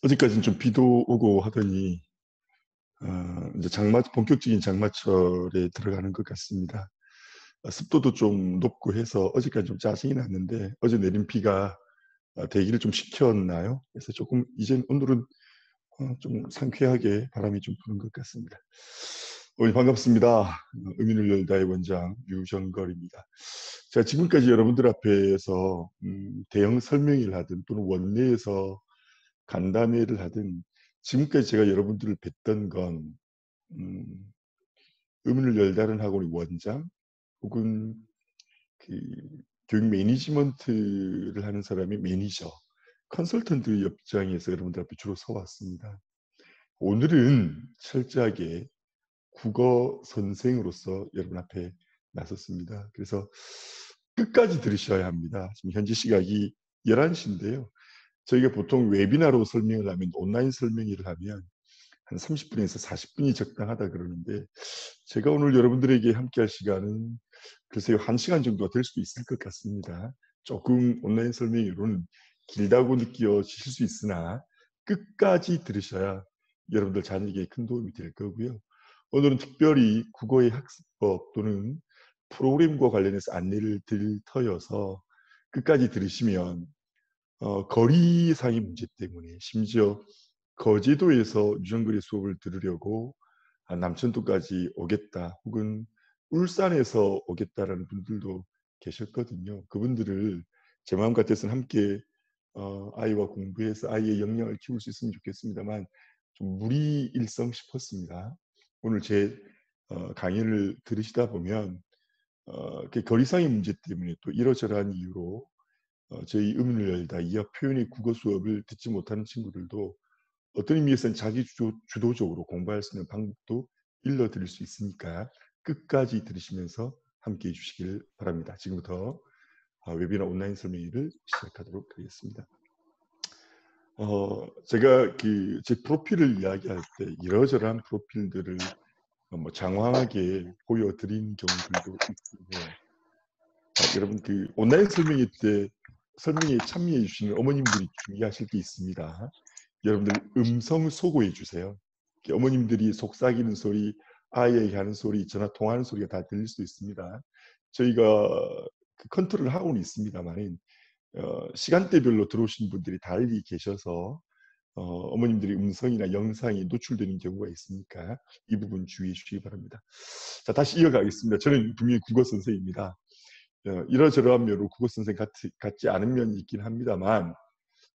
어제까지는 좀 비도 오고 하더니 이제 본격적인 장마철에 들어가는 것 같습니다. 습도도 좀 높고 해서 어제까지 좀 짜증이 났는데 어제 내린 비가 대기를 좀 식혔나요? 그래서 조금 이제 오늘은 좀 상쾌하게 바람이 좀 부는 것 같습니다. 오늘 반갑습니다. 의민을 열다의 원장 유정걸입니다. 제가 지금까지 여러분들 앞에서 대형 설명회를 하든 또는 원내에서 간담회를 하든 지금까지 제가 여러분들을 뵀던 건 의문을 열다른 학원의 원장 혹은 그 교육 매니지먼트를 하는 사람의 매니저, 컨설턴트 입장에서 여러분들 앞에 주로 서왔습니다. 오늘은 철저하게 국어 선생으로서 여러분 앞에 나섰습니다. 그래서 끝까지 들으셔야 합니다. 지금 현재 시각이 11시인데요. 저희가 보통 웨비나로 설명을 하면, 온라인 설명회를 하면 한 30분에서 40분이 적당하다 그러는데, 제가 오늘 여러분들에게 함께할 시간은 글쎄요 1시간 정도가 될 수도 있을 것 같습니다. 조금 온라인 설명회로는 길다고 느껴지실 수 있으나 끝까지 들으셔야 여러분들 자녀에게 큰 도움이 될 거고요. 오늘은 특별히 국어의 학습법 또는 프로그램과 관련해서 안내를 드릴 터여서 끝까지 들으시면 거리상의 문제 때문에, 심지어 거제도에서 유전거리 수업을 들으려고 남천도까지 오겠다 혹은 울산에서 오겠다라는 분들도 계셨거든요. 그분들을 제 마음 같아서는 함께 아이와 공부해서 아이의 역량을 키울 수 있으면 좋겠습니다만 좀 무리일성 싶었습니다. 오늘 제 강연을 들으시다 보면 그 거리상의 문제 때문에 또 이러저러한 이유로 저희 의문을 열다 이하 표현의 국어 수업을 듣지 못하는 친구들도 어떤 의미에서는 자기 주도적으로 공부할 수 있는 방법도 일러드릴 수 있으니까 끝까지 들으시면서 함께해 주시길 바랍니다. 지금부터 웨비나 온라인 설명회를 시작하도록 하겠습니다. 제가 제 프로필을 이야기할 때 이러저러한 프로필들을 장황하게 보여드린 경우들도 있고요. 여러분 온라인 설명회 때 설명회에 참여해 주시는 어머님들이 주의하실 게 있습니다. 여러분들 음성 소거해 주세요. 어머님들이 속삭이는 소리, 아이에게 하는 소리, 전화 통화하는 소리가 다 들릴 수 있습니다. 저희가 컨트롤을 하고는 있습니다만 시간대별로 들어오신 분들이 달리 계셔서 어머님들이 음성이나 영상이 노출되는 경우가 있으니까 이 부분 주의해 주시기 바랍니다. 자, 다시 이어가겠습니다. 저는 분명히 국어 선생입니다. 이러저러한 면으로 국어 선생 같지 않은 면이 있긴 합니다만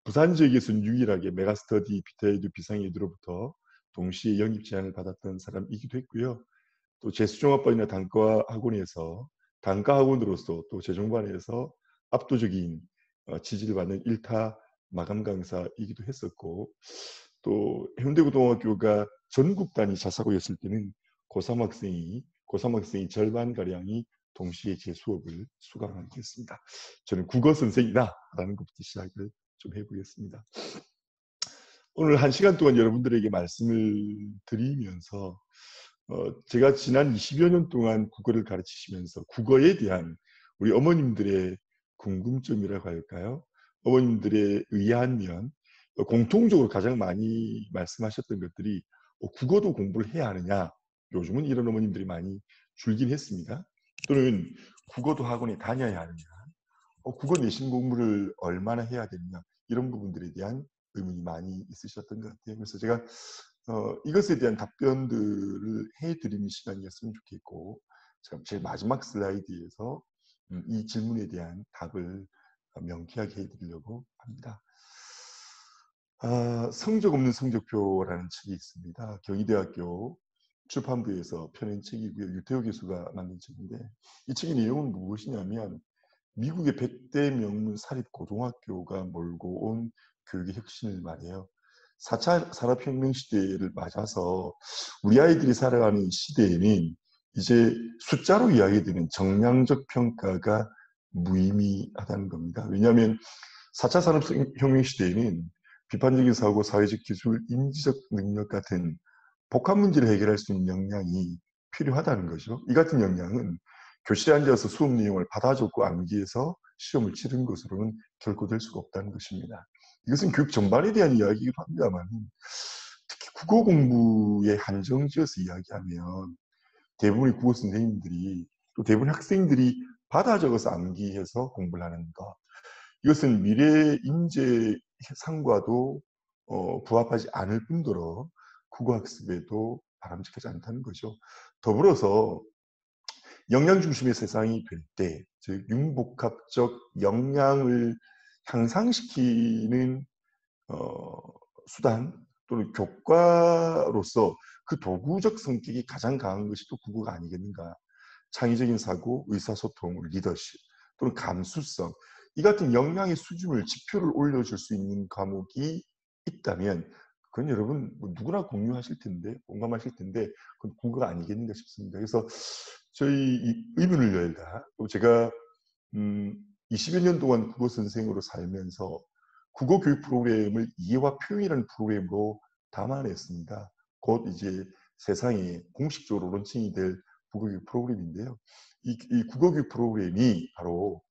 부산 지역에서는 유일하게 메가스터디, 비타에듀, 비상에듀로부터 동시에 영입 제안을 받았던 사람이기도 했고요. 또 재수종합반이나 단과 학원에서 단과 학원으로서 또 재종반에서 압도적인 지지를 받는 1타 마감 강사이기도 했었고, 또 해운대고등학교가 전국 단위 자사고였을 때는 고3 학생이 절반가량이 동시에 제 수업을 수강하게 됐습니다. 저는 국어 선생이다라는 것부터 시작을 좀 해보겠습니다. 오늘 1시간 동안 여러분들에게 말씀을 드리면서 제가 지난 20여 년 동안 국어를 가르치시면서 국어에 대한 우리 어머님들의 궁금점이라고 할까요? 어머님들의 의아한 면, 공통적으로 가장 많이 말씀하셨던 것들이 국어도 공부를 해야 하느냐? 요즘은 이런 어머님들이 많이 줄긴 했습니다. 또는 국어도 학원에 다녀야 하느냐? 국어 내신 공부를 얼마나 해야 되느냐? 이런 부분들에 대한 의문이 많이 있으셨던 것 같아요. 그래서 제가 이것에 대한 답변들을 해드리는 시간이었으면 좋겠고, 제 마지막 슬라이드에서 이 질문에 대한 답을 명쾌하게 해드리려고 합니다. 성적 없는 성적표라는 책이 있습니다. 경희대학교 출판부에서 펴낸 책이고요. 유태호 교수가 만든 책인데, 이 책의 내용은 무엇이냐면 미국의 100대 명문 사립고등학교가 몰고 온 교육의 혁신을 말해요. 4차 산업혁명 시대를 맞아서 우리 아이들이 살아가는 시대에는 이제 숫자로 이야기되는 정량적 평가가 무의미하다는 겁니다. 왜냐하면 4차 산업혁명 시대에는 비판적인 사고, 사회적 기술, 인지적 능력 같은 복합 문제를 해결할 수 있는 역량이 필요하다는 거죠. 이 같은 역량은 교실에 앉아서 수업 내용을 받아 적고 암기해서 시험을 치른 것으로는 결코 될 수가 없다는 것입니다. 이것은 교육 전반에 대한 이야기이기도 합니다만 특히 국어 공부에 한정지어서 이야기하면 대부분의 국어 선생님들이 또 대부분 학생들이 받아 적어서 암기해서 공부를 하는 것. 이것은 미래 인재 상과도 부합하지 않을 뿐더러 국어학습에도 바람직하지 않다는 거죠. 더불어서 역량 중심의 세상이 될 때, 즉 융복합적 역량을 향상시키는 수단 또는 교과로서 그 도구적 성격이 가장 강한 것이 또 국어가 아니겠는가. 창의적인 사고, 의사소통, 리더십 또는 감수성 이 같은 역량의 수준을 지표를 올려줄 수 있는 과목이 있다면 그건 여러분 누구나 공유하실 텐데 공감하실 텐데 그건 국어가 아니겠는가 싶습니다. 그래서 저희 이 의문을 열다 또 제가 20여 년 동안 국어 선생으로 살면서 국어 교육 프로그램을 이해와 표현이라는 프로그램으로 담아냈습니다. 곧 이제 세상에 공식적으로 론칭이 될 국어 교육 프로그램인데요. 이 국어 교육 프로그램이 바로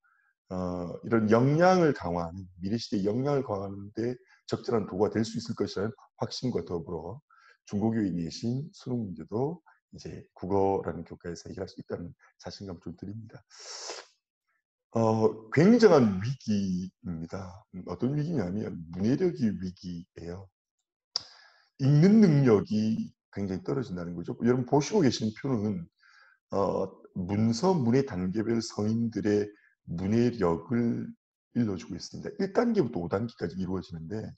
이런 역량을 강화하는 미래시대의 역량을 강화하는 데 적절한 도구가 될 수 있을 것이라는 확신과 더불어 중고교의 내신 수능 문제도 이제 국어라는 교과에서 해결할 수 있다는 자신감을 좀 드립니다. 굉장한 위기입니다. 어떤 위기냐면 문해력이 위기예요. 읽는 능력이 굉장히 떨어진다는 거죠. 여러분 보시고 계신 표는 문서 문해 단계별 성인들의 문해력을 일러주고 있습니다. 1단계부터 5단계까지 이루어지는데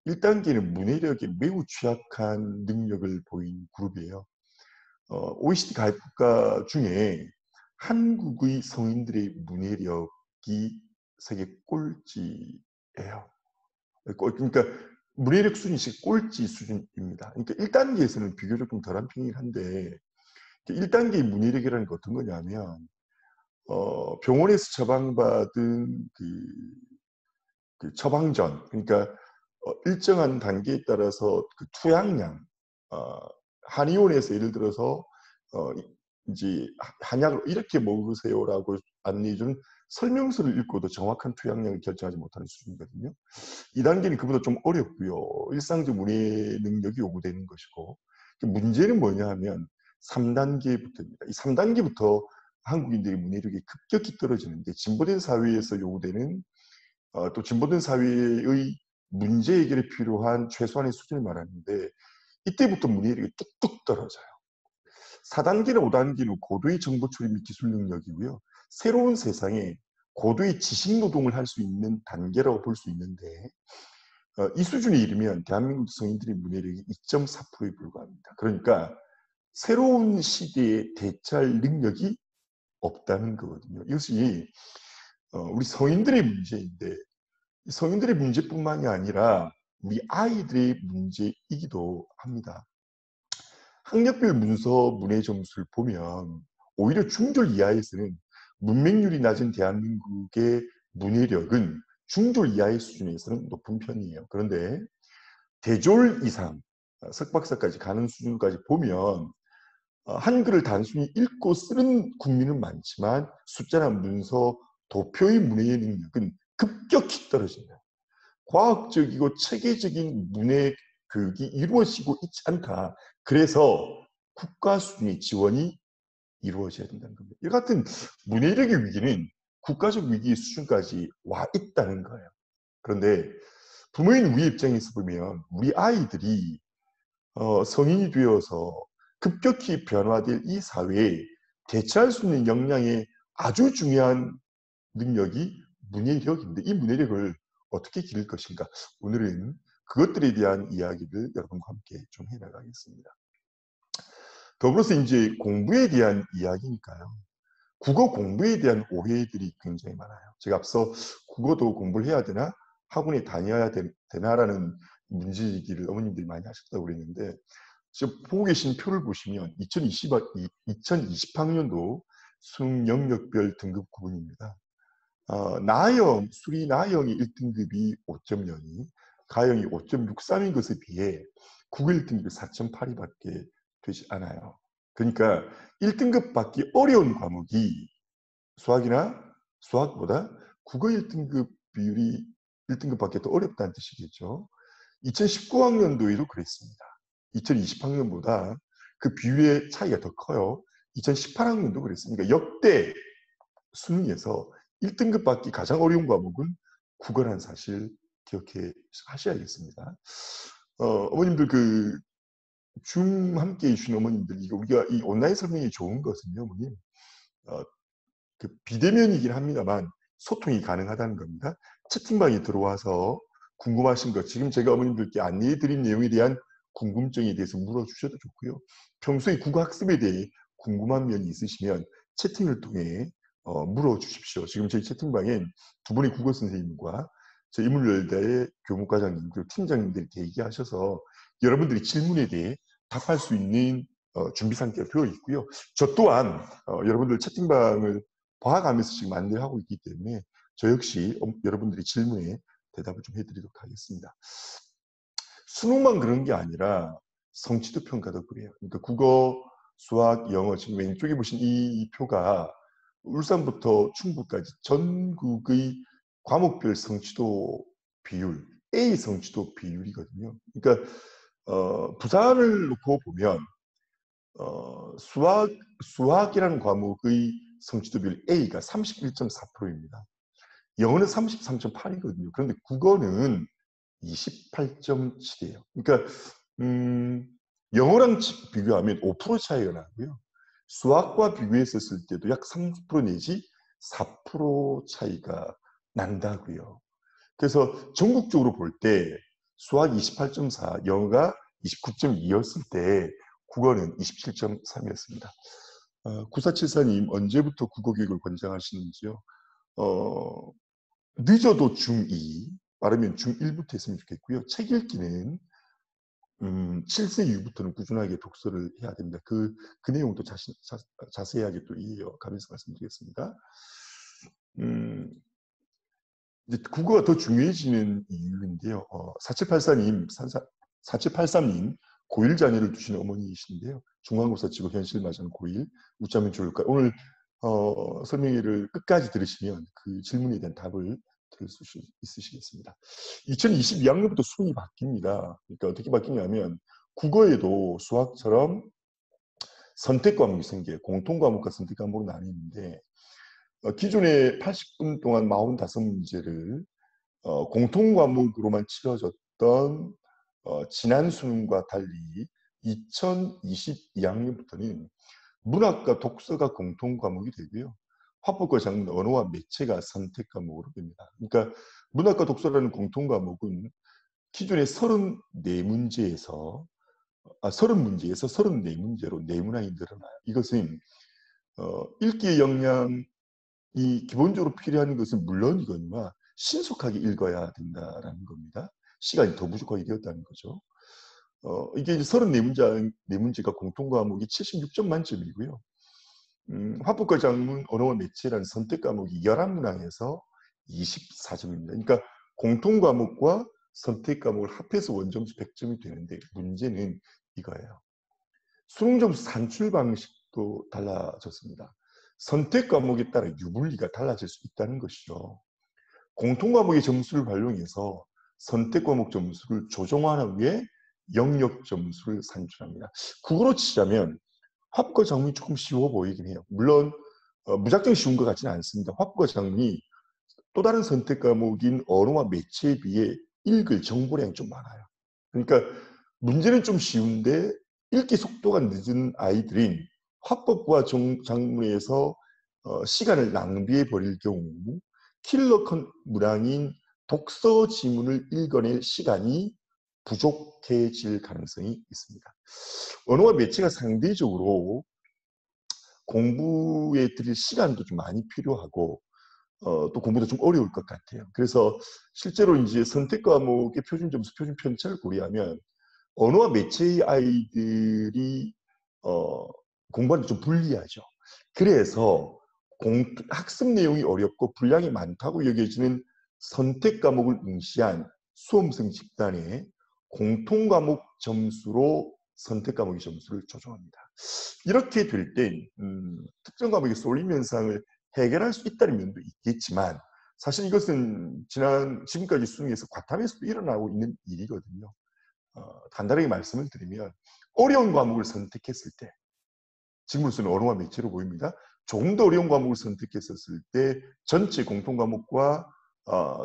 1단계는 문해력에 매우 취약한 능력을 보인 그룹이에요. OECD 가입 국가 중에 한국의 성인들의 문해력이 세계 꼴찌예요. 그러니까 문해력 수준이 꼴찌 수준입니다. 그러니까 1단계에서는 비교적 좀 덜한 편이긴 한데 1단계의 문해력이라는 게 어떤 거냐면 병원에서 처방받은 그 처방전 그러니까 일정한 단계에 따라서 그 투약량 한의원에서 예를 들어서 이제 한약을 이렇게 먹으세요라고 안내해주는 설명서를 읽고도 정확한 투약량을 결정하지 못하는 수준이거든요. 2단계는 그보다 좀 어렵고요. 일상적 문해 능력이 요구되는 것이고 문제는 뭐냐 하면 3단계부터입니다. 이 3단계부터 한국인들의 문해력이 급격히 떨어지는데 진보된 사회에서 요구되는 또 진보된 사회의 문제 해결에 필요한 최소한의 수준을 말하는데 이때부터 문해력이 뚝뚝 떨어져요. 4단계나 5단계는 고도의 정보 처리 및 기술 능력이고요. 새로운 세상에 고도의 지식 노동을 할 수 있는 단계라고 볼 수 있는데 이 수준에 이르면 대한민국 성인들의 문해력이 2.4%에 불과합니다. 그러니까 새로운 시대에 대처할 능력이 없다는 거거든요. 이것이 우리 성인들의 문제인데 성인들의 문제뿐만이 아니라 우리 아이들의 문제이기도 합니다. 학력별 문서 문해 점수를 보면 오히려 중졸 이하에서는 문맹률이 낮은 대한민국의 문해력은 중졸 이하의 수준에서는 높은 편이에요. 그런데 대졸 이상, 석박사까지 가는 수준까지 보면 한글을 단순히 읽고 쓰는 국민은 많지만 숫자나 문서, 도표의 문해의 능력은 급격히 떨어진다. 과학적이고 체계적인 문해 교육이 이루어지고 있지 않다. 그래서 국가 수준의 지원이 이루어져야 된다는 겁니다. 이 같은 문해력의 위기는 국가적 위기의 수준까지 와 있다는 거예요. 그런데 부모인 우리 입장에서 보면 우리 아이들이 성인이 되어서 급격히 변화될 이 사회에 대처할 수 있는 역량의 아주 중요한 능력이 문해력인데 이 문해력을 어떻게 기를 것인가. 오늘은 그것들에 대한 이야기를 여러분과 함께 좀 해나가겠습니다. 더불어서 이제 공부에 대한 이야기니까요. 국어 공부에 대한 오해들이 굉장히 많아요. 제가 앞서 국어도 공부를 해야 되나? 학원에 다녀야 되나라는 문제제기를 어머님들이 많이 하셨다고 그랬는데 지금 보고 계신 표를 보시면 2020학년도 수능 영역별 등급 구분입니다. 나영, 수리 나영이 1등급이 5.02, 가영이 5.63인 것에 비해 국어 1등급이 4.82밖에 되지 않아요. 그러니까 1등급 받기 어려운 과목이 수학보다 국어 1등급 비율이 1등급 받기 더 어렵다는 뜻이겠죠. 2019학년도에도 그랬습니다. 2020학년보다 그 비율의 차이가 더 커요. 2018학년도 그랬습니다. 역대 수능에서 1등급 받기 가장 어려운 과목은 국어라는 사실 기억해 하셔야겠습니다. 어머님들 줌 함께 해주신 어머님들, 이거 우리가 이 온라인 설명이 좋은 것은요, 어머님, 비대면이긴 합니다만 소통이 가능하다는 겁니다. 채팅방에 들어와서 궁금하신 것, 지금 제가 어머님들께 안내해드린 내용에 대한 궁금증에 대해서 물어주셔도 좋고요. 평소에 국어학습에 대해 궁금한 면이 있으시면 채팅을 통해 물어주십시오. 지금 저희 채팅방엔 두 분의 국어 선생님과 저희 인문여대의 교무과장님 그리고 팀장님들이 대기하셔서 여러분들이 질문에 대해 답할 수 있는 준비 상태가 되어 있고요. 저 또한 여러분들 채팅방을 봐가면서 지금 안내하고 있기 때문에 저 역시 여러분들이 질문에 대답을 좀 해드리도록 하겠습니다. 수능만 그런 게 아니라 성취도 평가도 그래요. 그러니까 국어, 수학, 영어, 지금 왼쪽에 보신 이 표가 울산부터 충북까지 전국의 과목별 성취도 비율, A 성취도 비율이거든요. 그러니까 부산을 놓고 보면 수학이라는 과목의 성취도 비율 A가 31.4%입니다. 영어는 33.8이거든요. 그런데 국어는 28.7이에요. 그러니까 영어랑 비교하면 5% 차이가 나고요. 수학과 비교했었을 때도 약 30% 내지 4% 차이가 난다고요. 그래서 전국적으로 볼 때 수학 28.4, 영어가 29.2였을 때 국어는 27.3이었습니다. 9474님 언제부터 국어교육을 권장하시는지요? 늦어도 중2, 빠르면 중1부터 했으면 좋겠고요. 책 읽기는 7세 이후부터는 꾸준하게 독서를 해야 됩니다. 그 내용도 자세하게 또 이어가면서 말씀드리겠습니다. 이제 국어가 더 중요해지는 이유인데요. 4783님, 고1 자녀를 두시는 어머니이신데요. 중간고사 치고 현실 맞은 고1, 웃자면 좋을까? 오늘 설명회를 끝까지 들으시면 그 질문에 대한 답을 들을 수 있으시겠습니다. 2022학년부터 수능이 바뀝니다. 그러니까 어떻게 바뀌냐면 국어에도 수학처럼 선택 과목이 생겨요. 공통 과목과 선택 과목으로 나뉘는데 기존에 80분 동안 45문제를 공통 과목으로만 치러졌던 지난 수능과 달리 2022학년부터는 문학과 독서가 공통 과목이 되고요. 화법과 작문, 언어와 매체가 선택 과목으로 됩니다. 그러니까 문학과 독서라는 공통 과목은 기존의 34문제에서 34문제로 네문항이 늘어나요. 이것은 읽기의 역량이 기본적으로 필요한 것은 물론이거니와 신속하게 읽어야 된다는 겁니다. 시간이 더 부족하게 되었다는 거죠. 이게 이제 34문제가 공통 과목이 76점 만점이고요. 화법과 작문, 언어와 매체라는 선택 과목이 11문항에서 24점입니다. 그러니까 공통 과목과 선택 과목을 합해서 원점수 100점이 되는데 문제는 이거예요. 수능 점수 산출 방식도 달라졌습니다. 선택 과목에 따라 유불리가 달라질 수 있다는 것이죠. 공통 과목의 점수를 활용해서 선택 과목 점수를 조정한 후에 영역 점수를 산출합니다. 국어로 치자면 화법과 작문이 조금 쉬워 보이긴 해요. 물론 무작정 쉬운 것 같지는 않습니다. 화법과 작문이 또 다른 선택 과목인 언어와 매체에 비해 읽을 정보량이 좀 많아요. 그러니까 문제는 좀 쉬운데 읽기 속도가 늦은 아이들인 화법과 작문에서 시간을 낭비해 버릴 경우 킬러 문항인 독서 지문을 읽어낼 시간이 부족해질 가능성이 있습니다. 언어와 매체가 상대적으로 공부에 들일 시간도 좀 많이 필요하고 또 공부도 좀 어려울 것 같아요. 그래서 실제로 이제 선택 과목의 표준 점수, 표준 편차를 고려하면 언어와 매체의 아이들이 공부하는 데 좀 불리하죠. 그래서 학습 내용이 어렵고 분량이 많다고 여겨지는 선택 과목을 응시한 수험생 집단의 공통 과목 점수로 선택 과목의 점수를 조정합니다. 이렇게 될 때 특정 과목의 쏠림 현상을 해결할 수 있다는 면도 있겠지만 사실 이것은 지금까지 수능에서 과탐에서도 일어나고 있는 일이거든요. 간단하게 말씀을 드리면 어려운 과목을 선택했을 때 지금으로서는 어려움과 매체로 보입니다. 조금 더 어려운 과목을 선택했었을 때 전체 공통 과목과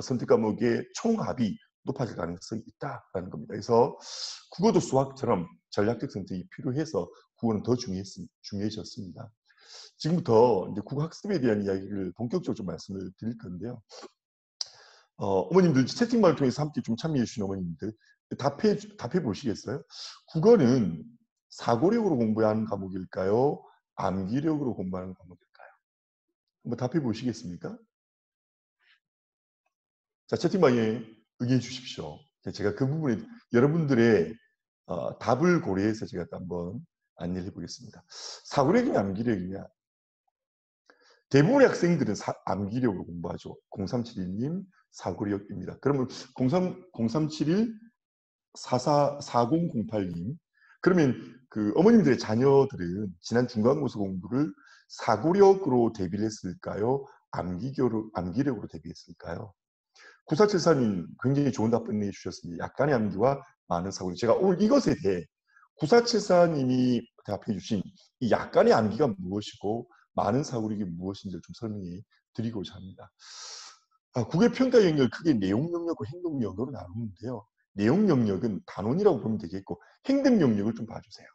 선택 과목의 총합이 높아질 가능성이 있다라는 겁니다. 그래서 국어도 수학처럼 전략적 선택이 필요해서 국어는 더 중요해졌습니다. 지금부터 이제 국어 학습에 대한 이야기를 본격적으로 좀 말씀을 드릴 건데요. 어머님들 채팅방을 통해서 함께 좀 참여해 주신 어머님들 답해 보시겠어요? 국어는 사고력으로 공부하는 과목일까요? 암기력으로 공부하는 과목일까요? 한번 답해 보시겠습니까? 자, 채팅방에 의견해 주십시오. 제가 그 부분에 여러분들의 답을 고려해서 제가 한번 안내를 해보겠습니다. 사고력이냐 암기력이냐? 대부분의 학생들은 암기력으로 공부하죠. 0371님 사고력입니다. 그러면 0371 4008님 그러면 그 어머님들의 자녀들은 지난 중간고사 공부를 사고력으로 대비를 했을까요? 암기력으로 대비했을까요? 9474님 굉장히 좋은 답변을 해주셨습니다. 약간의 암기와 많은 사고력. 제가 오늘 이것에 대해 9474님이 대답해 주신 이 약간의 암기가 무엇이고 많은 사고력이 무엇인지를 좀 설명해 드리고자 합니다. 국어 평가 영역을 크게 내용 영역과 행동 영역으로 나누는데요. 내용 영역은 단원이라고 보면 되겠고 행동 영역을 좀 봐주세요.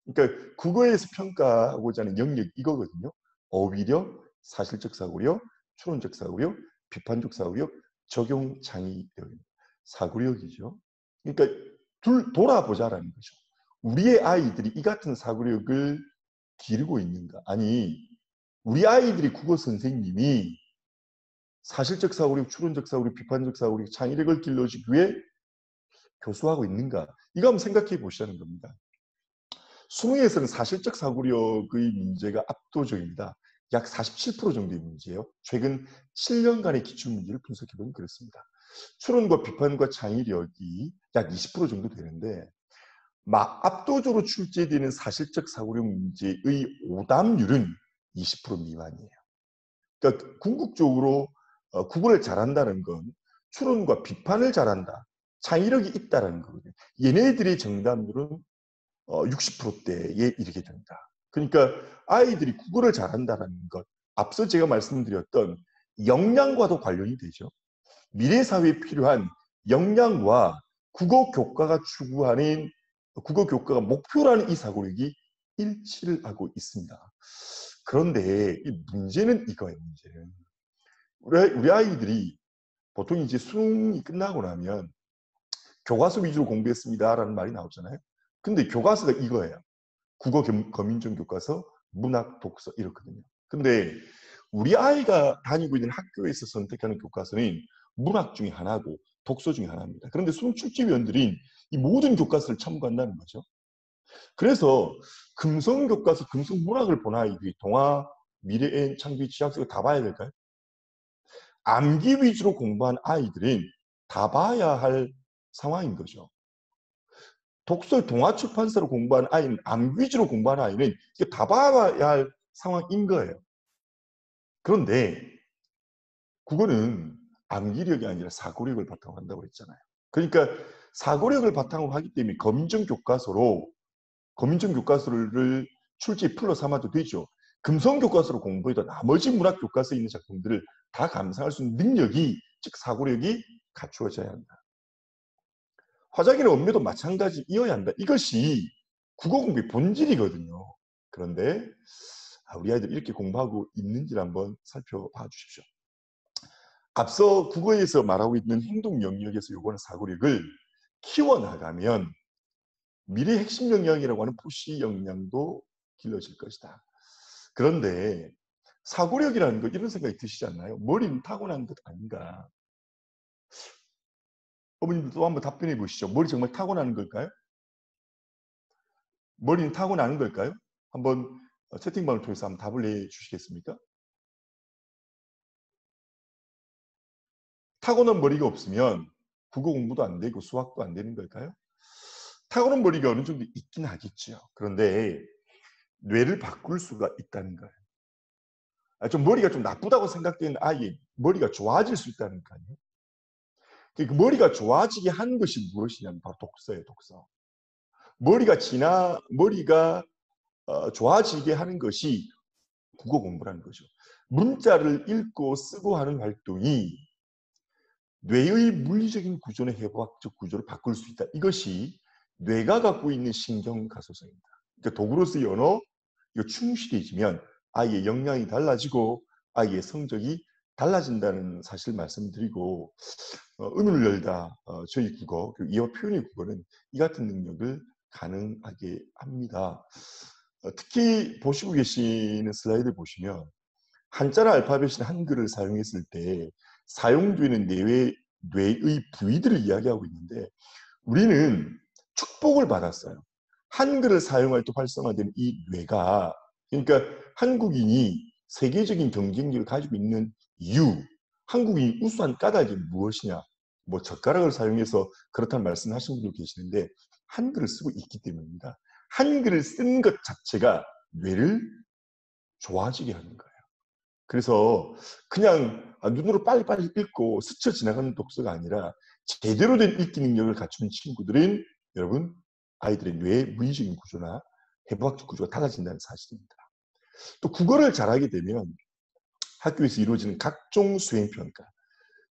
그러니까 국어에서 평가하고자 하는 영역 이거거든요. 어휘력, 사실적 사고력, 추론적 사고력, 비판적 사고력, 적용 창의력, 사고력이죠. 그러니까 돌아보자라는 거죠. 우리의 아이들이 이 같은 사고력을 기르고 있는가? 아니, 우리 아이들이 국어 선생님이 사실적 사고력, 추론적 사고력, 비판적 사고력, 창의력을 길러주기 위해 교수하고 있는가? 이거 한번 생각해 보시자는 겁니다. 수능에서는 사실적 사고력의 문제가 압도적입니다. 약 47% 정도의 문제예요. 최근 7년간의 기출문제를 분석해보면 그렇습니다. 추론과 비판과 창의력이 약 20% 정도 되는데 압도적으로 출제되는 사실적 사고력 문제의 오답률은 20% 미만이에요. 그러니까 궁극적으로 국어를 잘한다는 건 추론과 비판을 잘한다. 창의력이 있다는 거거든요. 얘네들의 정답률은 60%대에 이르게 된다. 그러니까 아이들이 국어를 잘한다는 것, 앞서 제가 말씀드렸던 역량과도 관련이 되죠. 미래 사회에 필요한 역량과 국어 교과가 추구하는 국어 교과가 목표라는 이 사고력이 일치를 하고 있습니다. 그런데 이 문제는 이거예요. 문제는 우리 아이들이 보통 이제 수능이 끝나고 나면 교과서 위주로 공부했습니다라는 말이 나오잖아요. 근데 교과서가 이거예요. 국어 거민종 교과서, 문학, 독서 이렇거든요. 근데 우리 아이가 다니고 있는 학교에서 선택하는 교과서는 문학 중에 하나고 독서 중에 하나입니다. 그런데 수능 출제위원들이 이 모든 교과서를 첨부한다는 거죠. 그래서 금성 교과서, 금성 문학을 본 아이들이 동화, 미래엔, 창비, 지학서 다 봐야 될까요? 암기 위주로 공부한 아이들은 다 봐야 할 상황인 거죠. 독서 동화 출판사로 공부하는 아이는 암기 위주로 공부하는 아이는 이게 다 봐야 할 상황인 거예요. 그런데 국어는 암기력이 아니라 사고력을 바탕으로 한다고 했잖아요. 그러니까 사고력을 바탕으로 하기 때문에 거민종 교과서를 출제 풀로 삼아도 되죠. 금성 교과서로 공부해도 나머지 문학 교과서에 있는 작품들을 다 감상할 수 있는 능력이, 즉 사고력이 갖추어져야 한다. 화자기는 언매도 마찬가지이어야 한다. 이것이 국어 공부의 본질이거든요. 그런데 우리 아이들 이렇게 공부하고 있는지를 한번 살펴봐 주십시오. 앞서 국어에서 말하고 있는 행동 영역에서 요구하는 사고력을 키워나가면 미래 핵심 역량이라고 하는 포시 역량도 길러질 것이다. 그런데 사고력이라는 거 이런 생각이 드시지 않나요? 머리는 타고난 것 아닌가? 어머님도 한번 답변해 보시죠. 머리 정말 타고나는 걸까요? 머리는 타고나는 걸까요? 한번 채팅방을 통해서 한번 답을 내주시겠습니까? 타고난 머리가 없으면 국어 공부도 안 되고 수학도 안 되는 걸까요? 타고난 머리가 어느 정도 있긴 하겠죠. 그런데 뇌를 바꿀 수가 있다는 거예요. 좀 머리가 좀 나쁘다고 생각되는 아이의 머리가 좋아질 수 있다는 거 아니에요? 그 머리가 좋아지게 하는 것이 무엇이냐면 바로 독서예요, 독서. 머리가 좋아지게 하는 것이 국어 공부라는 거죠. 문자를 읽고 쓰고 하는 활동이 뇌의 물리적인 구조나 해부학적 구조를 바꿀 수 있다. 이것이 뇌가 갖고 있는 신경 가소성입니다. 그러니까 도구로서의 언어, 이거 충실해지면 아이의 역량이 달라지고 아이의 성적이 달라진다는 사실을 말씀드리고 의문을 열다 저희 국어, 그리고 이어 표현의 국어는 이 같은 능력을 가능하게 합니다. 특히 보시고 계시는 슬라이드 보시면 한자나 알파벳이나 한글을 사용했을 때 사용되는 뇌의 부위들을 이야기하고 있는데 우리는 축복을 받았어요. 한글을 사용할 때 활성화된 이 뇌가 그러니까 한국인이 세계적인 경쟁력을 가지고 있는 이유, 한국인이 우수한 까닭이 무엇이냐? 뭐 젓가락을 사용해서 그렇다는 말씀하시는 분도 계시는데 한글을 쓰고 있기 때문입니다. 한글을 쓴 것 자체가 뇌를 좋아지게 하는 거예요. 그래서 그냥 눈으로 빨리빨리 읽고 스쳐 지나가는 독서가 아니라 제대로 된 읽기 능력을 갖춘 친구들은 여러분 아이들의 뇌의 물리적인 구조나 해부학적 구조가 달라진다는 사실입니다. 또 국어를 잘하게 되면 학교에서 이루어지는 각종 수행평가,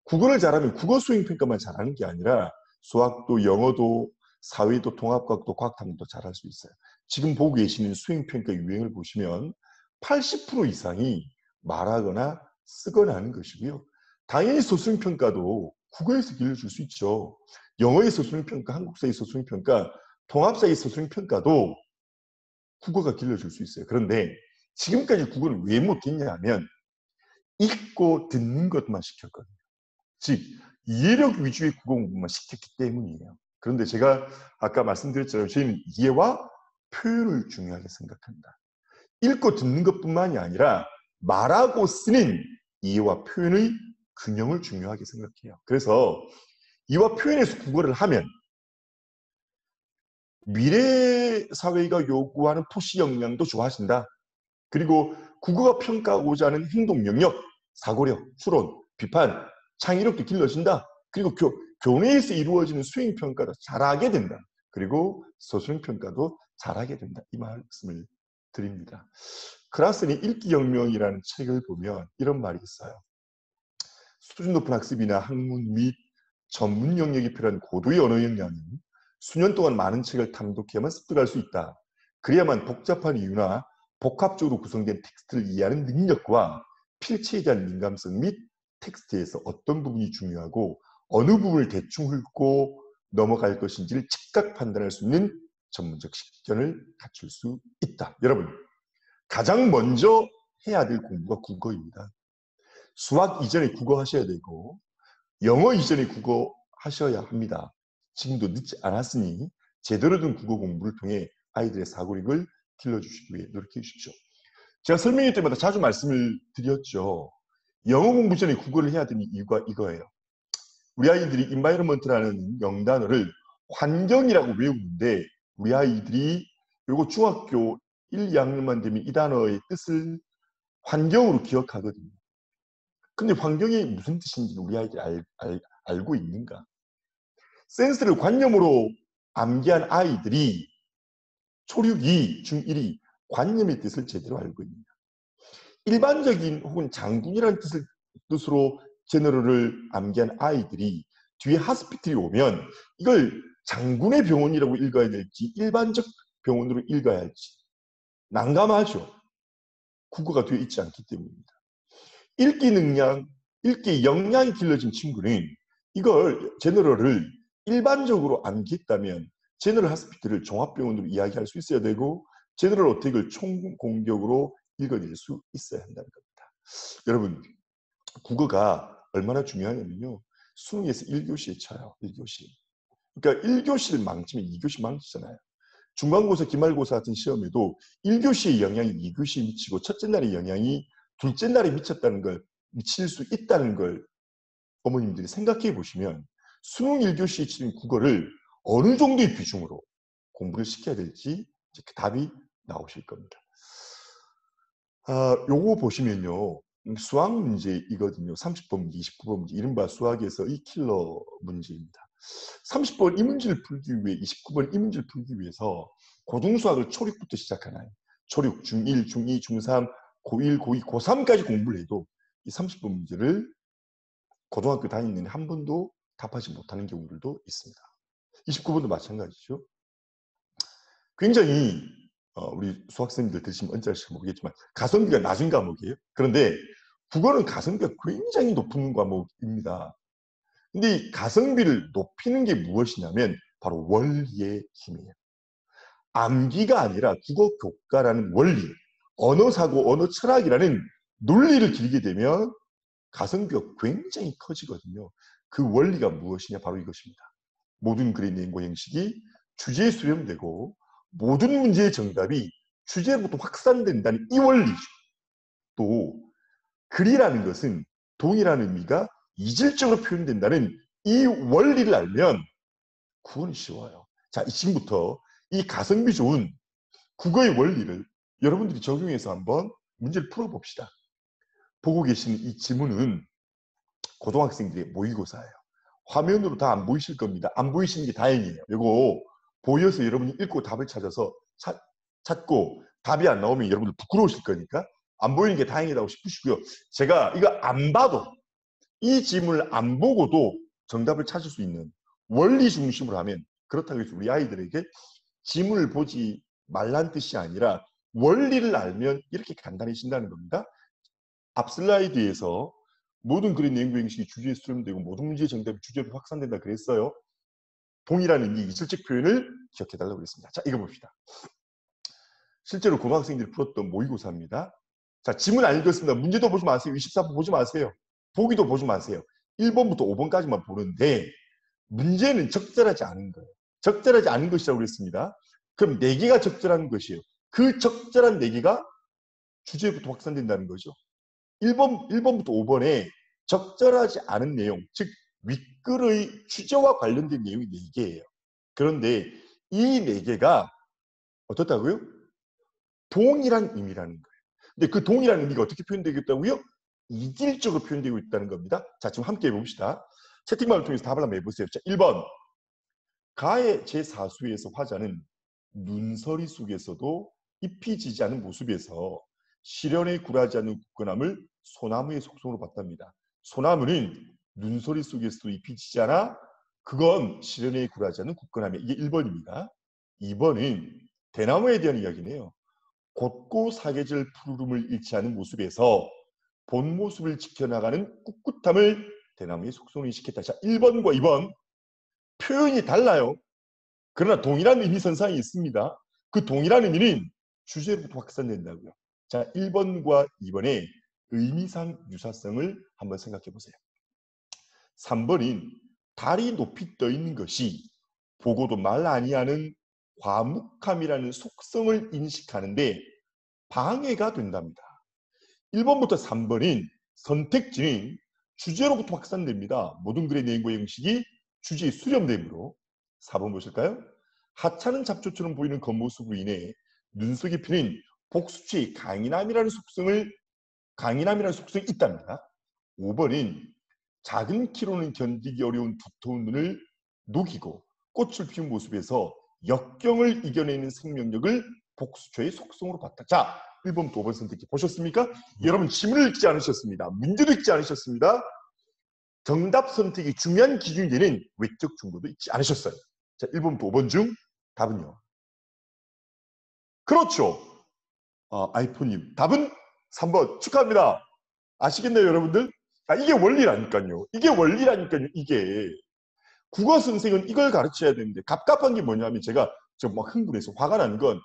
국어를 잘하면 국어 수행평가만 잘하는 게 아니라 수학도 영어도 사회도 통합과학도 과학탐구도 잘할 수 있어요. 지금 보고 계시는 수행평가 유행을 보시면 80% 이상이 말하거나 쓰거나 하는 것이고요. 당연히 소수행평가도 국어에서 길러줄 수 있죠. 영어에서 수행평가, 한국사에서 수행평가, 통합사에서 수행평가도 국어가 길러줄 수 있어요. 그런데 지금까지 국어를 왜 못했냐 하면 읽고 듣는 것만 시켰거든요. 즉 이해력 위주의 국어 공부만 시켰기 때문이에요. 그런데 제가 아까 말씀드렸잖아요. 저희는 이해와 표현을 중요하게 생각합니다. 읽고 듣는 것뿐만이 아니라 말하고 쓰는 이해와 표현의 균형을 중요하게 생각해요. 그래서 이해와 표현에서 국어를 하면 미래 사회가 요구하는 포시 역량도 좋아진다. 그리고 국어가 평가하고자 하는 행동 영역, 사고력, 추론, 비판, 창의력도 길러진다. 그리고 교내에서 이루어지는 수행평가도 잘하게 된다. 그리고 소수행평가도 잘하게 된다. 이 말씀을 드립니다. 크라슨의 읽기혁명이라는 책을 보면 이런 말이 있어요. 수준 높은 학습이나 학문 및 전문 영역이 필요한 고도의 언어 역량은 수년 동안 많은 책을 탐독해야만 습득할 수 있다. 그래야만 복잡한 이유나 복합적으로 구성된 텍스트를 이해하는 능력과 필체에 대한 민감성 및 텍스트에서 어떤 부분이 중요하고 어느 부분을 대충 훑고 넘어갈 것인지를 즉각 판단할 수 있는 전문적 식견을 갖출 수 있다. 여러분, 가장 먼저 해야 될 공부가 국어입니다. 수학 이전에 국어 하셔야 되고 영어 이전에 국어 하셔야 합니다. 지금도 늦지 않았으니 제대로 된 국어 공부를 통해 아이들의 사고력을 길러주시기 위해 노력해 주십시오. 제가 설명회 때마다 자주 말씀을 드렸죠. 영어 공부 전에 국어를 해야 되는 이유가 이거예요. 우리 아이들이 environment라는 명단어를 환경이라고 외우는데 우리 아이들이 요거 중학교 1, 2학년만 되면 이 단어의 뜻을 환경으로 기억하거든요. 근데 환경이 무슨 뜻인지 우리 아이들이 알고 있는가? 센스를 관념으로 암기한 아이들이 초육 2, 중 1이 관념의 뜻을 제대로 알고 있느냐. 일반적인 혹은 장군이라는 뜻으로 제너럴을 암기한 아이들이 뒤에 하스피틀이 오면 이걸 장군의 병원이라고 읽어야 될지 일반적 병원으로 읽어야 할지 난감하죠. 국어가 되어 있지 않기 때문입니다. 읽기 능력, 읽기 역량이 길러진 친구는 이걸 제너럴을 일반적으로 암기했다면 제너럴 하스피틀을 종합병원으로 이야기할 수 있어야 되고 제너럴 어택을 총공격으로 읽어낼 수 있어야 한다는 겁니다. 여러분, 국어가 얼마나 중요하냐면요. 수능에서 1교시에 쳐요. 1교시. 그러니까 1교시를 망치면 2교시 망치잖아요. 중간고사, 기말고사 같은 시험에도 1교시의 영향이 2교시에 미치고 첫째 날의 영향이 둘째 날에 미칠 수 있다는 걸 어머님들이 생각해 보시면 수능 1교시에 치는 국어를 어느 정도의 비중으로 공부를 시켜야 될지 그 답이 나오실 겁니다. 요거 보시면요. 수학 문제이거든요. 30번 문제, 29번 문제, 이른바 수학에서 이 킬러 문제입니다. 30번 이 문제를 풀기 위해, 29번 이 문제를 풀기 위해서 고등수학을 초력부터 시작하나요? 초력, 중1, 중2, 중3, 고1, 고2, 고3까지 공부를 해도 이 30번 문제를 고등학교 다니는 한 번도 답하지 못하는 경우들도 있습니다. 29번도 마찬가지죠. 굉장히 우리 수학생들 드시면 언제실지 모르겠지만 가성비가 낮은 과목이에요. 그런데 국어는 가성비가 굉장히 높은 과목입니다. 근데 이 가성비를 높이는 게 무엇이냐면 바로 원리의 힘이에요. 암기가 아니라 국어 교과라는 원리, 언어 사고, 언어 철학이라는 논리를 길게 되면 가성비가 굉장히 커지거든요. 그 원리가 무엇이냐? 바로 이것입니다. 모든 글의 내용과 형식이 주제에 수렴되고 모든 문제의 정답이 주제로부터 확산된다는 이 원리죠. 또 글이라는 것은 동이라는 의미가 이질적으로 표현된다는 이 원리를 알면 국어는 쉬워요. 자, 지금부터 이 가성비 좋은 국어의 원리를 여러분들이 적용해서 한번 문제를 풀어봅시다. 보고 계시는 이 지문은 고등학생들의 모의고사예요. 화면으로 다 안 보이실 겁니다. 안 보이시는 게 다행이에요. 이거 보여서 여러분이 읽고 답을 찾아서 찾고 답이 안 나오면 여러분들 부끄러우실 거니까 안 보이는 게 다행이라고 싶으시고요. 제가 이거 안 봐도, 이 지문을 안 보고도 정답을 찾을 수 있는 원리 중심으로 하면, 그렇다고 해서 우리 아이들에게 지문을 보지 말란 뜻이 아니라 원리를 알면 이렇게 간단해진다는 겁니다. 앞 슬라이드에서 모든 글의 내용과 형식이 주제에 수렴되고 모든 문제의 정답이 주제로 확산된다 그랬어요. 동일한 이 이질적 표현을 기억해달라고 그랬습니다. 자, 이거 봅시다. 실제로 고등학생들이 풀었던 모의고사입니다. 자, 지문 안 읽었습니다. 문제도 보지 마세요. 24번 보지 마세요. 보기도 보지 마세요. 1번부터 5번까지만 보는데 문제는 적절하지 않은 거예요. 적절하지 않은 것이라고 그랬습니다. 그럼 4개가 적절한 것이에요. 그 적절한 4개가 주제부터 확산된다는 거죠. 1번부터 5번에 적절하지 않은 내용, 즉 윗글의 주제와 관련된 내용이 4개예요. 그런데 이 4개가 어떻다고요? 동일한 의미라는 거예요. 근데 그 동일한 의미가 어떻게 표현되겠다고요? 이질적으로 표현되고 있다는 겁니다. 자, 지금 함께 해봅시다. 채팅방을 통해서 답을 한번 해보세요. 자, 1번. 가의 제4수에서 화자는 눈서리 속에서도 잎이 지지 않은 모습에서 시련에 굴하지 않는 굳건함을 소나무의 속성으로 봤답니다. 소나무는 눈서리 속에서도 잎이 지지 않아? 그건 시련에 굴하지 않는 굳건함이에요. 이게 1번입니다. 2번은 대나무에 대한 이야기네요. 곧고 사계절 푸르름을 잃지 않은 모습에서 본 모습을 지켜나가는 꿋꿋함을 대나무의 속성으로 인식했다. 자, 1번과 2번 표현이 달라요. 그러나 동일한 의미 선상이 있습니다. 그 동일한 의미는 주제로부터 확산된다고요. 자, 1번과 2번의 의미상 유사성을 한번 생각해 보세요. 3번인 달이 높이 떠 있는 것이 보고도 말 아니하는 과묵함이라는 속성을 인식하는데 방해가 된답니다. 1번부터 3번인 선택지는 주제로부터 확산됩니다. 모든 글의 내용과 형식이 주제에 수렴되므로. 4번 보실까요? 하찮은 잡초처럼 보이는 겉모습으로 인해 눈속에 피는 복수치의 강인함이라는 속성이 있답니다. 5번은 작은 키로는 견디기 어려운 두터운 눈을 녹이고 꽃을 피운 모습에서 역경을 이겨내는 생명력을 복수초의 속성으로 봤다. 자, 1번부터 5번 선택지 보셨습니까? 여러분 지문을 읽지 않으셨습니다. 문제도 읽지 않으셨습니다. 정답 선택이 중요한 기준이 되는 외적 정보도 읽지 않으셨어요. 자, 1번부터 5번 중 답은요? 그렇죠. 아이폰님 답은 3번 축하합니다. 아시겠나요, 여러분들? 이게 원리라니까요. 이게 원리라니까요. 이게 국어 선생은 이걸 가르쳐야 되는데 갑갑한 게 뭐냐면 제가 막 흥분해서 화가 난 건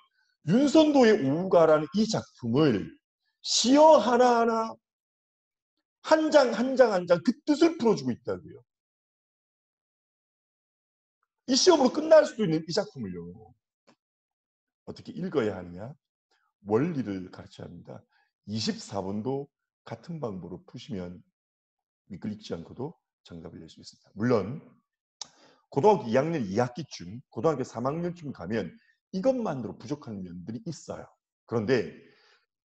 윤선도의 오후가라는 이 작품을 시어 하나하나 한 장 한 장 한 장 그 뜻을 풀어주고 있다고요. 이 시험으로 끝날 수도 있는 이 작품을요. 어떻게 읽어야 하느냐? 원리를 가르쳐야 합니다. 24번도 같은 방법으로 푸시면 윗글 읽지 않고도 정답을 낼 수 있습니다. 물론 고등학교 2학년 2학기쯤, 고등학교 3학년쯤 가면 이것만으로 부족한 면들이 있어요. 그런데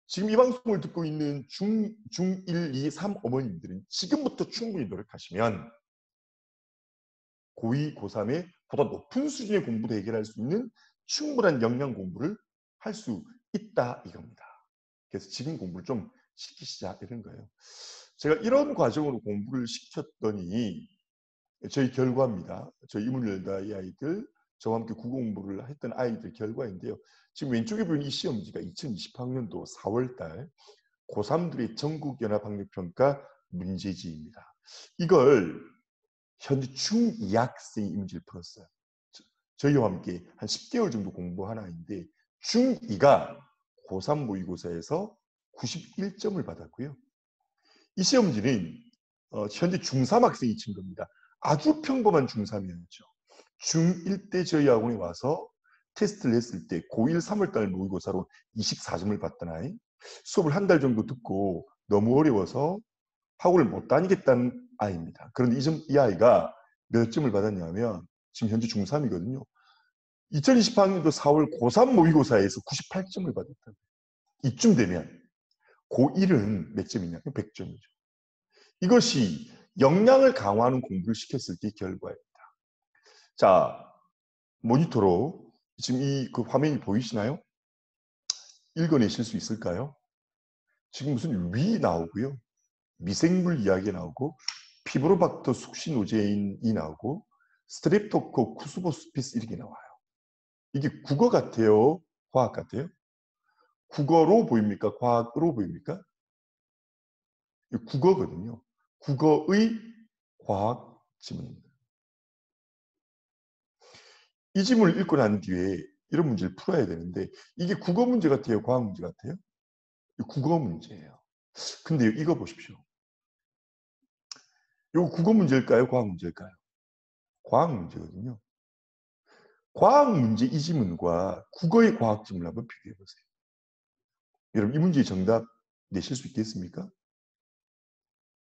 지금 이 방송을 듣고 있는 중1, 2, 3 어머님들은 지금부터 충분히 노력하시면 고2, 고3의 보다 높은 수준의 공부도 해결할 수 있는 충분한 역량 공부를 할 수 있다 이겁니다. 그래서 지금 공부를 좀 시키시자 이런 거예요. 제가 이런 과정으로 공부를 시켰더니 저희 결과입니다. 저희 이문을 열다 이 아이들, 저와 함께 국어 공부를 했던 아이들 결과인데요. 지금 왼쪽에 보이는 이 시험지가 2020학년도 4월달 고3들의 전국연합학력평가 문제지입니다. 이걸 현재 중2 학생이 이 문제를 풀었어요. 저희와 함께 한 10개월 정도 공부한 아이인데 중2가 고3 모의고사에서 91점을 받았고요. 이 시험지는 현재 중3 학생이 친 겁니다. 아주 평범한 중3이었죠. 중1 때 저희 학원에 와서 테스트를 했을 때 고1 3월달 모의고사로 24점을 받던 아이, 수업을 한 달 정도 듣고 너무 어려워서 학원을 못 다니겠다는 아이입니다. 그런데 이 아이가 몇 점을 받았냐면 지금 현재 중3이거든요. 2020학년도 4월 고3 모의고사에서 98점을 받았다. 이쯤 되면 고1은 몇 점이냐? 100점이죠. 이것이 역량을 강화하는 공부를 시켰을 때 결과입니다. 자, 모니터로 지금 그 화면이 보이시나요? 읽어내실 수 있을까요? 지금 무슨 위 나오고요. 미생물 이야기 나오고 피브로박터 숙신오제인이 나오고 스트랩토코 쿠스보스피스 이렇게 나와요. 이게 국어 같아요? 과학 같아요? 국어로 보입니까? 과학으로 보입니까? 국어거든요. 국어의 과학 지문입니다. 이 지문을 읽고 난 뒤에 이런 문제를 풀어야 되는데 이게 국어 문제 같아요? 과학 문제 같아요? 국어 문제예요. 근데 이거 보십시오. 이거 국어 문제일까요? 과학 문제일까요? 과학 문제거든요. 과학 문제 이 지문과 국어의 과학 지문을 한번 비교해 보세요. 여러분 이 문제의 정답 내실 수 있겠습니까?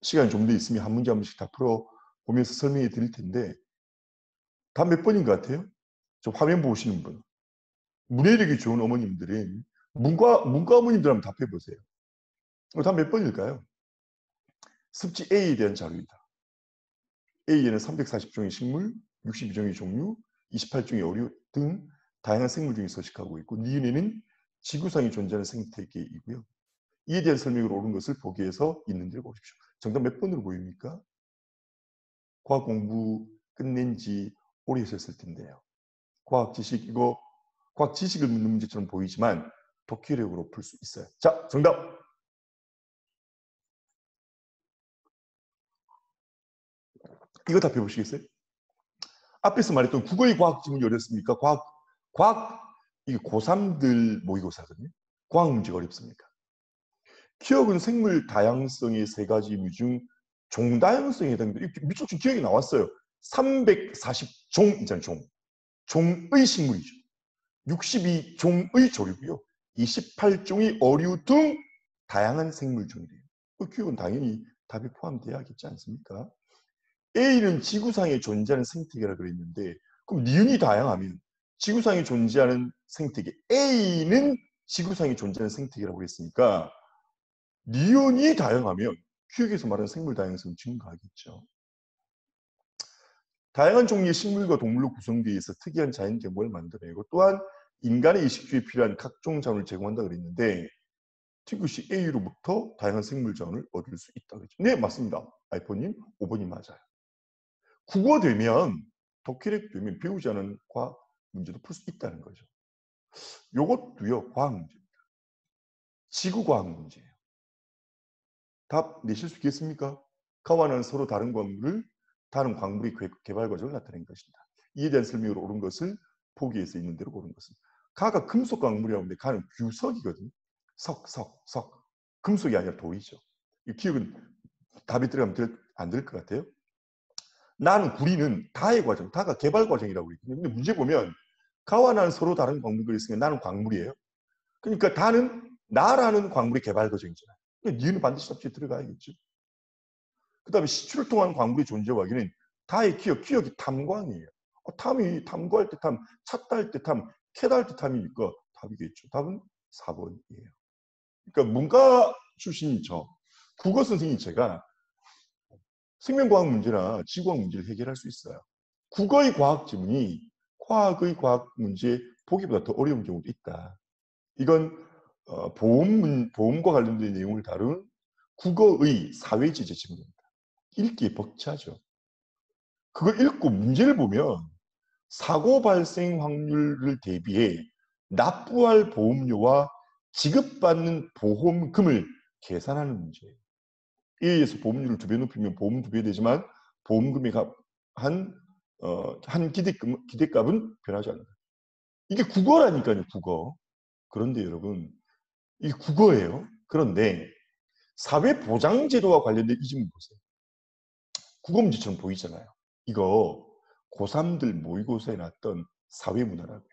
시간이 좀 더 있으면 한 문제 한 번씩 다 풀어보면서 설명해 드릴 텐데 다 몇 번인 것 같아요? 저 화면 보시는 분. 문해력이 좋은 어머님들은 문과 어머님들 한번 답해 보세요. 다 몇 번일까요? 습지 A에 대한 자료이다. A에는 340종의 식물, 62종의 종류, 28종의 어류 등 다양한 생물 중에 서식하고 있고 니은에는 지구상에 존재하는 생태계이고요. 이에 대한 설명으로 옳은 것을 보기에서 있는지를 보십시오. 정답 몇 번으로 보입니까? 과학 공부 끝낸 지 오래 하셨을 텐데요. 과학 지식을 묻는 문제처럼 보이지만 독해력으로 풀 수 있어요. 자, 정답. 이거 답해 보시겠어요? 앞에서 말했던 국어의 과학 지문이 어렵습니까? 이게 고3들 모의고사거든요. 과학 문제가 어렵습니까? 기억은 생물 다양성의 세 가지 묘 중 종다양성에 해당된다. 밑줄 친 기억이 나왔어요. 340종 있잖아요. 종의 식물이죠. 62종의 조류고요. 28종의 어류 등 다양한 생물종이래요. 그 기억은 당연히 답이 포함되어야겠지 않습니까? A는 지구상에 존재하는 생태계라 그랬는데 그럼 니은이 다양하면 지구상에 존재하는 생태계 A는 지구상에 존재하는 생태계라고 했으니까 니은이 다양하면 기억에서 말하는 생물 다양성은 증가하겠죠. 다양한 종류의 식물과 동물로 구성되어 있어 특이한 자연 경관을 만들어내고 또한 인간의 의식주에 필요한 각종 자원을 제공한다 그랬는데 티그시 A로부터 다양한 생물 자원을 얻을 수 있다 그랬죠. 네, 맞습니다. 아이폰님 5번이 맞아요. 국어 되면 독해력 되면 배우지 않은 과학 문제도 풀 수 있다는 거죠. 요것도요 과학 문제입니다. 지구과학 문제예요. 답 내실 수 있겠습니까? 가와는 서로 다른 광물의 개발 과정을 나타낸 것입니다. 이에 대한 설명으로 옳은 것을 보기에서 있는 대로 고른 것입니다. 가가 금속 광물이라고 하는데 가는 규석이거든요. 석. 금속이 아니라 돌이죠. 이 기억은 답이 들어가면 안 될 것 같아요. 나는 구리는 다의 과정, 다가 개발 과정이라고 했거든요. 근데 문제 보면 가와 나는 서로 다른 광물들이 있으면 나는 광물이에요. 그러니까 다는 나라는 광물의 개발 과정이잖아요. 그러니까 니는 반드시 답지에 들어가야겠죠. 그 다음에 시추를 통한 광물의 존재와 확인은 다의 기억이 탐광이에요. 탐이 탐구할 때 탐, 찾다 할 때 탐, 캐다 할 때 탐이니까 답이겠죠. 답은 4번이에요. 그러니까 문과 출신인 저, 국어 선생님 제가 생명과학 문제나 지구과학 문제를 해결할 수 있어요. 국어의 과학 지문이 과학의 과학 문제 보기보다 더 어려운 경우도 있다. 이건 보험과 관련된 내용을 다룬 국어의 사회지제 지문입니다. 읽기에 벅차죠. 그거 읽고 문제를 보면 사고 발생 확률을 대비해 납부할 보험료와 지급받는 보험금을 계산하는 문제예요. 이에 의해서 보험료를 2배 높이면 보험 2배 되지만 보험금의 한 기대값은 변하지 않는다. 이게 국어라니까요, 국어. 그런데 여러분, 이게 국어예요. 그런데 사회보장제도와 관련된 이 질문 보세요. 국어 문제처럼 보이잖아요. 이거 고3들 모의고사에 나왔던 사회문화라고요.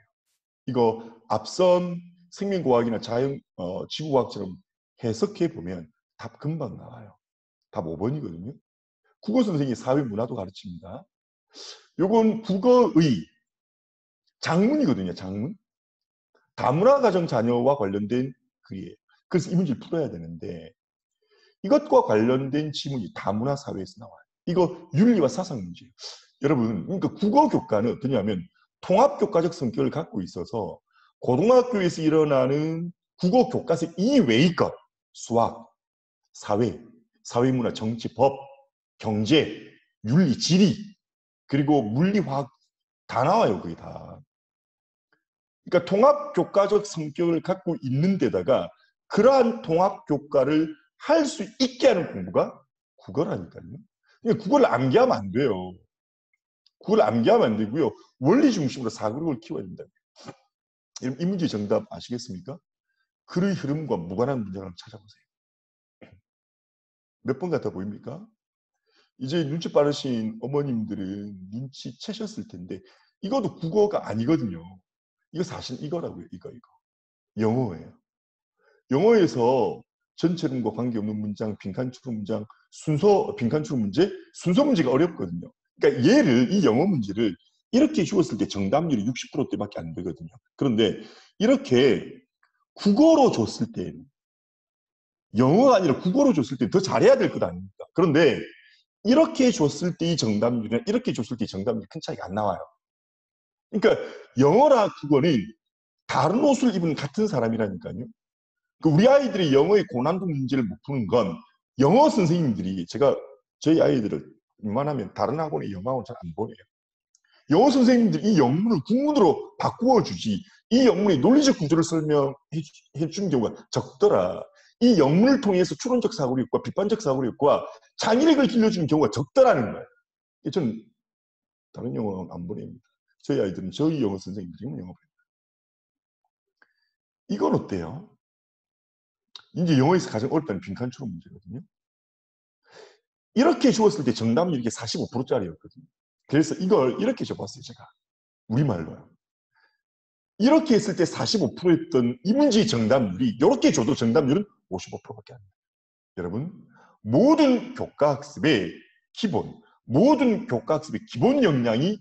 이거 앞선 생명과학이나 지구과학처럼 해석해 보면 답 금방 나와요. 답 5번이거든요. 국어 선생님이 사회문화도 가르칩니다. 요건 국어의 장문이거든요. 장문. 다문화 가정 자녀와 관련된 글이에요. 그래서 이 문제를 풀어야 되는데 이것과 관련된 지문이 다문화 사회에서 나와요. 이거 윤리와 사상 문제예요. 여러분, 그러니까 국어 교과는 어떠냐면 통합교과적 성격을 갖고 있어서 고등학교에서 일어나는 국어 교과서 이외의 것, 수학, 사회, 사회문화, 정치, 법, 경제, 윤리, 지리, 그리고 물리, 화학 다 나와요, 거의 다. 그러니까 통합교과적 성격을 갖고 있는 데다가 그러한 통합교과를 할 수 있게 하는 공부가 국어라니까요. 그러니까 국어를 암기하면 안 돼요. 국어를 암기하면 안 되고요. 원리 중심으로 사고력을 키워야 된다. 이 문제 정답 아시겠습니까? 글의 흐름과 무관한 문장을 찾아보세요. 몇 번 같아 보입니까? 이제 눈치 빠르신 어머님들은 눈치채셨을 텐데 이것도 국어가 아니거든요. 이거 사실 이거라고요. 이거. 영어예요. 영어에서 전체론과 관계없는 문장, 빈칸 추론 문장, 빈칸 추론 문제, 순서 문제가 어렵거든요. 그러니까 이 영어 문제를 이렇게 주었을 때 정답률이 60%대밖에 안 되거든요. 그런데 이렇게 국어로 줬을 때 영어가 아니라 국어로 줬을 때 더 잘해야 될 것 아닙니까? 그런데 이렇게 줬을 때의 정답률이나 이렇게 줬을 때의 정답률이 큰 차이가 안 나와요. 그러니까 영어나 국어는 다른 옷을 입은 같은 사람이라니까요. 우리 아이들이 영어의 고난도 문제를 못 푸는 건 영어 선생님들이 저희 아이들을 웬만하면 다른 학원에 영어학원 잘 안 보내요. 영어 선생님들이 이 영문을 국문으로 바꾸어 주지 이 영문의 논리적 구조를 설명해 주는 경우가 적더라. 이 영문을 통해서 추론적 사고력과 비판적 사고력과 창의력을 길러주는 경우가 적더라는 거예요. 저는 다른 영어 안 보냅니다. 저희 아이들은 저희 영어 선생님들이 영어 보냅니다. 이건 어때요? 이제 영어에서 가장 어렵다는 빈칸 추론 문제거든요. 이렇게 주었을 때 정답률이 이게 45%짜리였거든요. 그래서 이걸 이렇게 줘봤어요, 제가. 우리말로요. 이렇게 했을 때 45%였던 이 문제의 정답률이 이렇게 줘도 정답률은 55%밖에 안 돼요. 여러분, 모든 교과학습의 기본 역량이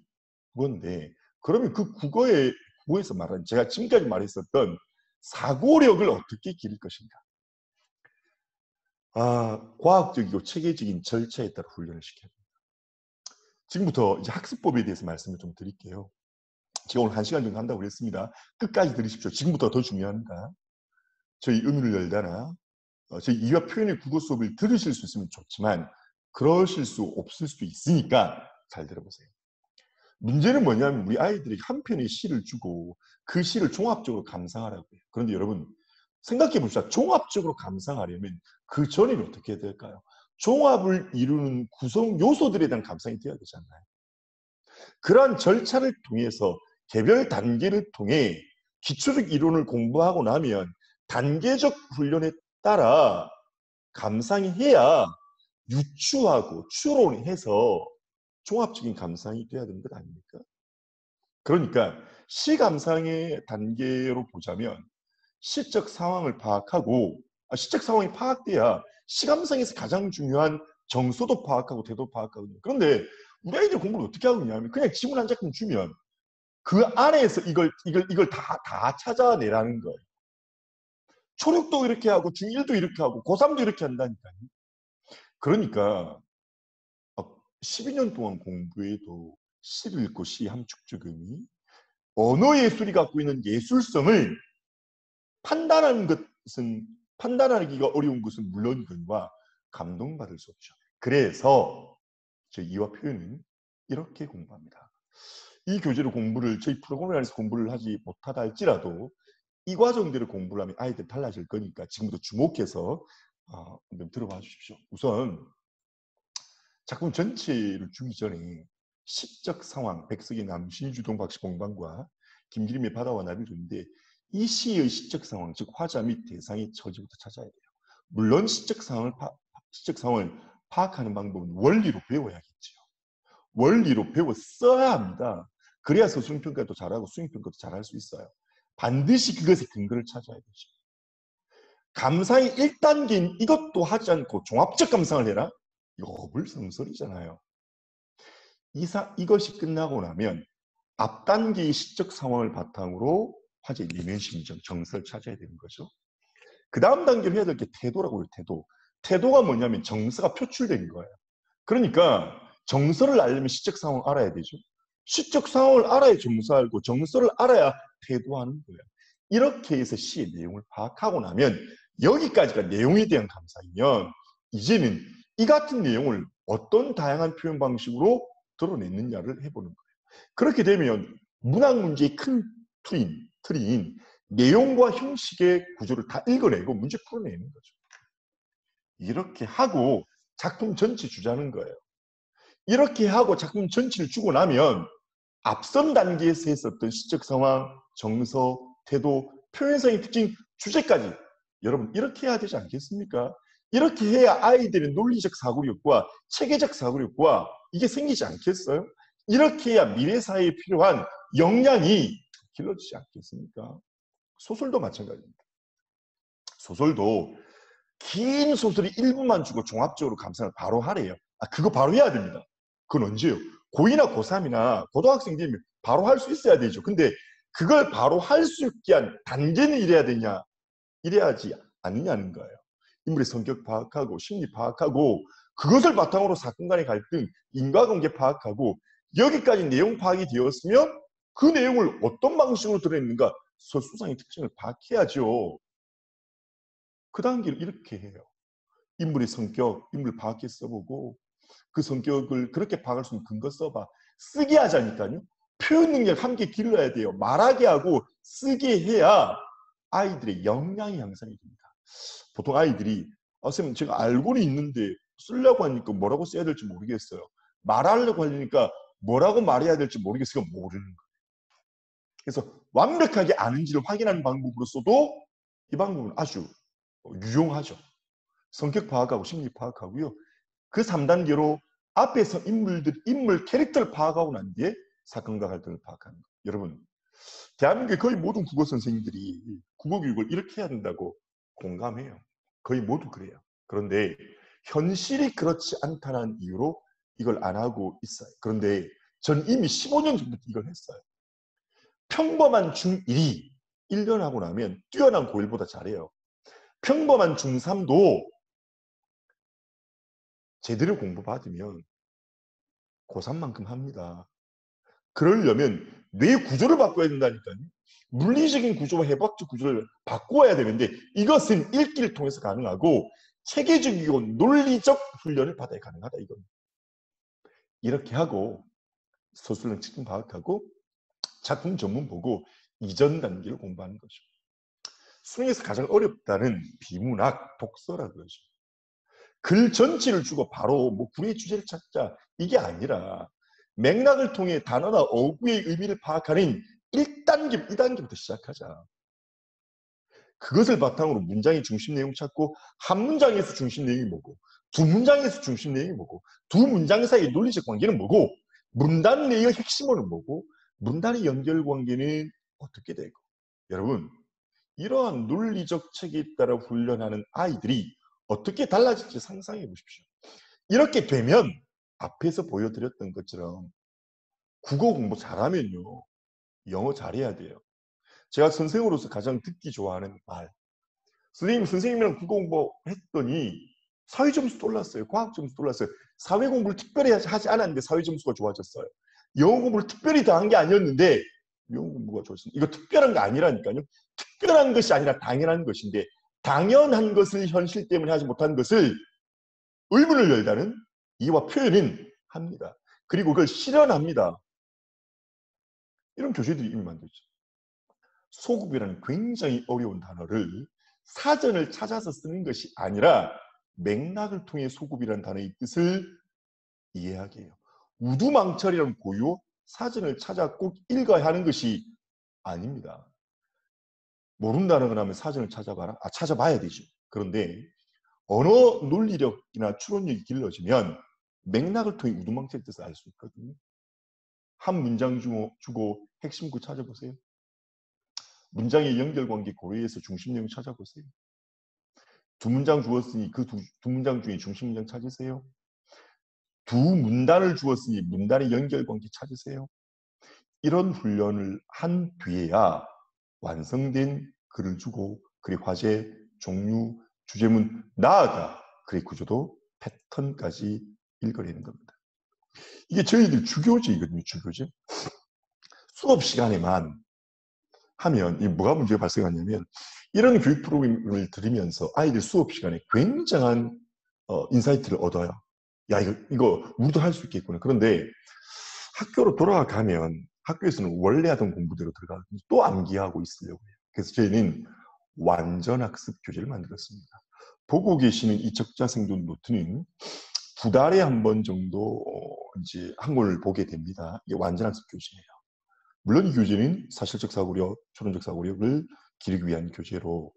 국어인데 그러면 그 국어에서 말하는 제가 지금까지 말했었던 사고력을 어떻게 기를 것인가? 과학적이고 체계적인 절차에 따라 훈련을 시켜야 됩니다. 지금부터 이제 학습법에 대해서 말씀을 좀 드릴게요. 제가 오늘 1시간 정도 한다고 그랬습니다. 끝까지 들으십시오. 지금부터 더 중요합니다. 저희 의문을 열다나 저희 이와 표현의 국어 수업을 들으실 수 있으면 좋지만 그러실 수 없을 수도 있으니까 잘 들어보세요. 문제는 뭐냐면 우리 아이들이 한 편의 시를 주고 그 시를 종합적으로 감상하라고 해요. 그런데 여러분 생각해 봅시다. 종합적으로 감상하려면 그 전에는 어떻게 해야 될까요? 종합을 이루는 구성 요소들에 대한 감상이 되어야 되잖아요. 그러한 절차를 통해서 개별 단계를 통해 기초적 이론을 공부하고 나면 단계적 훈련에 따라 감상이 해야 유추하고 추론해서 종합적인 감상이 돼야 되는 것 아닙니까? 그러니까 시 감상의 단계로 보자면 시적 상황을 파악하고 시적 상황이 파악돼야 시 감상에서 가장 중요한 정서도 파악하고 태도 파악하거든요. 그런데 우리 아이들 공부를 어떻게 하고 있냐면 그냥 지문 한 작품 주면 그 안에서 이걸 다 찾아내라는 거예요. 초6도 이렇게 하고 중1도 이렇게 하고 고3도 이렇게 한다니까요. 그러니까 12년 동안 공부해도 시를 읽고 시 함축적음이 언어 예술이 갖고 있는 예술성을 판단하기가 어려운 것은 물론이거니와 감동받을 수 없죠. 그래서 저희 이화 표현은 이렇게 공부합니다. 이 교재로 공부를 저희 프로그램 안에서 공부를 하지 못하다 할지라도 이 과정대로 공부를 하면 아이들 달라질 거니까 지금부터 주목해서 한번 들어봐 주십시오. 우선 작품 전체를 주기 전에 시적 상황, 백석의 남, 신주동 박씨 공방과 김기림의 바다와 나비를 주는데 이 시의 시적 상황, 즉 화자 및 대상의 처지부터 찾아야 돼요. 물론 시적 상황을 파악하는 방법은 원리로 배워야겠죠. 원리로 배워 써야 합니다. 그래야 서술평가도 잘하고 수행평가도 잘할 수 있어요. 반드시 그것의 근거를 찾아야 되죠. 감상의 1단계인 이것도 하지 않고 종합적 감상을 해라? 이거 허불성설이잖아요. 이것이 끝나고 나면 앞단계의 시적 상황을 바탕으로 화제의 내면 심정, 정서를 찾아야 되는 거죠. 그 다음 단계로 해야 될 게 태도라고 해요. 태도. 태도가 뭐냐면 정서가 표출된 거예요. 그러니까 정서를 알려면 시적 상황을 알아야 되죠. 시적 상황을 알아야 정서 알고 정서를 알아야 태도하는 거예요. 이렇게 해서 시의 내용을 파악하고 나면 여기까지가 내용에 대한 감상이면 이제는 이 같은 내용을 어떤 다양한 표현 방식으로 드러냈느냐를 해보는 거예요. 그렇게 되면 문학 문제의 큰 틀인 내용과 형식의 구조를 다 읽어내고 문제 풀어내는 거죠. 이렇게 하고 작품 전체 주자는 거예요. 이렇게 하고 작품 전체를 주고 나면 앞선 단계에서 했었던 시적 상황, 정서, 태도, 표현성의 특징, 주제까지 여러분 이렇게 해야 되지 않겠습니까? 이렇게 해야 아이들의 논리적 사고력과 체계적 사고력과 이게 생기지 않겠어요? 이렇게 해야 미래 사회에 필요한 역량이 길러지지 않겠습니까? 소설도 마찬가지입니다. 소설도 긴 소설이 1분만 주고 종합적으로 감상을 바로 하래요. 그거 바로 해야 됩니다. 그건 언제요? 고2나 고3이나 고등학생 되면 바로 할 수 있어야 되죠. 근데 그걸 바로 할 수 있게 한 단계는 이래야 되냐? 이래야지 않느냐는 거예요. 인물의 성격 파악하고 심리 파악하고 그것을 바탕으로 사건 간의 갈등, 인과관계 파악하고 여기까지 내용 파악이 되었으면 그 내용을 어떤 방식으로 들어있는가 서술상의 특징을 파악해야죠. 그 단계를 이렇게 해요. 인물의 성격, 인물 파악해 써보고 그 성격을 그렇게 파악할 수 있는 근거 써봐. 쓰게 하자니까요. 표현 능력 함께 길러야 돼요. 말하게 하고 쓰게 해야 아이들의 역량이 향상이 됩니다. 보통 아이들이 선생님 제가 알고는 있는데 쓰려고 하니까 뭐라고 써야 될지 모르겠어요. 말하려고 하니까 뭐라고 말해야 될지 모르겠어요. 모르는 거예요. 그래서 완벽하게 아는지를 확인하는 방법으로서도 이 방법은 아주 유용하죠. 성격 파악하고 심리 파악하고요. 그 3단계로 앞에서 인물 캐릭터를 파악하고 난 뒤에 사건과 갈등을 파악하는 거예요. 여러분, 대한민국의 거의 모든 국어 선생님들이 국어 교육을 이렇게 해야 된다고 공감해요. 거의 모두 그래요. 그런데 현실이 그렇지 않다는 이유로 이걸 안 하고 있어요. 그런데 전 이미 15년 전부터 이걸 했어요. 평범한 중1이 1년 하고 나면 뛰어난 고1보다 잘해요. 평범한 중3도 제대로 공부받으면 고3만큼 합니다. 그러려면 뇌 구조를 바꿔야 된다니까요. 물리적인 구조와 해부학적 구조를 바꿔야 되는데 이것은 읽기를 통해서 가능하고 체계적이고 논리적 훈련을 받아야 가능하다 이겁니다. 이렇게 하고 서술형 측정 파악하고 작품 전문 보고 이전 단계를 공부하는 거죠. 수능에서 가장 어렵다는 비문학, 독서라 그러죠. 글 전체를 주고 바로 뭐 구의 주제를 찾자 이게 아니라 맥락을 통해 단어나 어구의 의미를 파악하는 1단계, 2단계부터 시작하자. 그것을 바탕으로 문장의 중심 내용 찾고 한 문장에서 중심 내용이 뭐고 두 문장에서 중심 내용이 뭐고 두 문장 사이의 논리적 관계는 뭐고 문단 내의 핵심어는 뭐고 문단의 연결 관계는 어떻게 되고 여러분 이러한 논리적 체계에 따라 훈련하는 아이들이 어떻게 달라질지 상상해 보십시오. 이렇게 되면 앞에서 보여드렸던 것처럼 국어 공부 잘하면요. 영어 잘해야 돼요. 제가 선생으로서 가장 듣기 좋아하는 말. 선생님이랑 국어 공부했더니 사회 점수 올랐어요. 과학 점수 올랐어요. 사회 공부를 특별히 하지 않았는데 사회 점수가 좋아졌어요. 영어 공부를 특별히 더 한 게 아니었는데 영어 공부가 좋았습니다. 이거 특별한 게 아니라니까요. 특별한 것이 아니라 당연한 것인데 당연한 것을 현실 때문에 하지 못한 것을 의문을 열다는 이와 표현은 합니다. 그리고 그걸 실현합니다. 이런 교재들이 이미 만들죠. 소급이라는 굉장히 어려운 단어를 사전을 찾아서 쓰는 것이 아니라 맥락을 통해 소급이라는 단어의 뜻을 이해하게 해요. 우두망철이라는 고유 사전을 찾아 꼭 읽어야 하는 것이 아닙니다. 모른다는 건 하면 사전을 찾아봐라? 찾아봐야 되죠. 그런데 언어 논리력이나 추론력이 길러지면 맥락을 통해 우두망철의 뜻을 알 수 있거든요. 한 문장 주고 핵심구 찾아보세요. 문장의 연결관계 고려해서 중심 내용 찾아보세요. 두 문장 주었으니 그 두 문장 중에 중심 문장 찾으세요. 두 문단을 주었으니 문단의 연결관계 찾으세요. 이런 훈련을 한 뒤에야 완성된 글을 주고 글의 화제, 종류, 주제문, 나아가 글의 구조도 패턴까지 읽어내는 겁니다. 이게 저희들 주교제이거든요. 주교제. 수업 시간에만 하면 이 뭐가 문제가 발생하냐면 이런 교육 프로그램을 들으면서 아이들 수업 시간에 굉장한 인사이트를 얻어요. 야, 이거 우리도 할 수 있겠구나. 그런데 학교로 돌아가면 학교에서는 원래 하던 공부대로 들어가거든요. 또 암기하고 있으려고 해요. 그래서 저희는 완전학습 교재를 만들었습니다. 보고 계시는 이 적자생존 노트는 두 달에 한 번 정도 이제 한권을 보게 됩니다. 이게 완전학습 교재예요. 물론 이 교재는 사실적 사고력, 추론적 사고력을 기르기 위한 교재로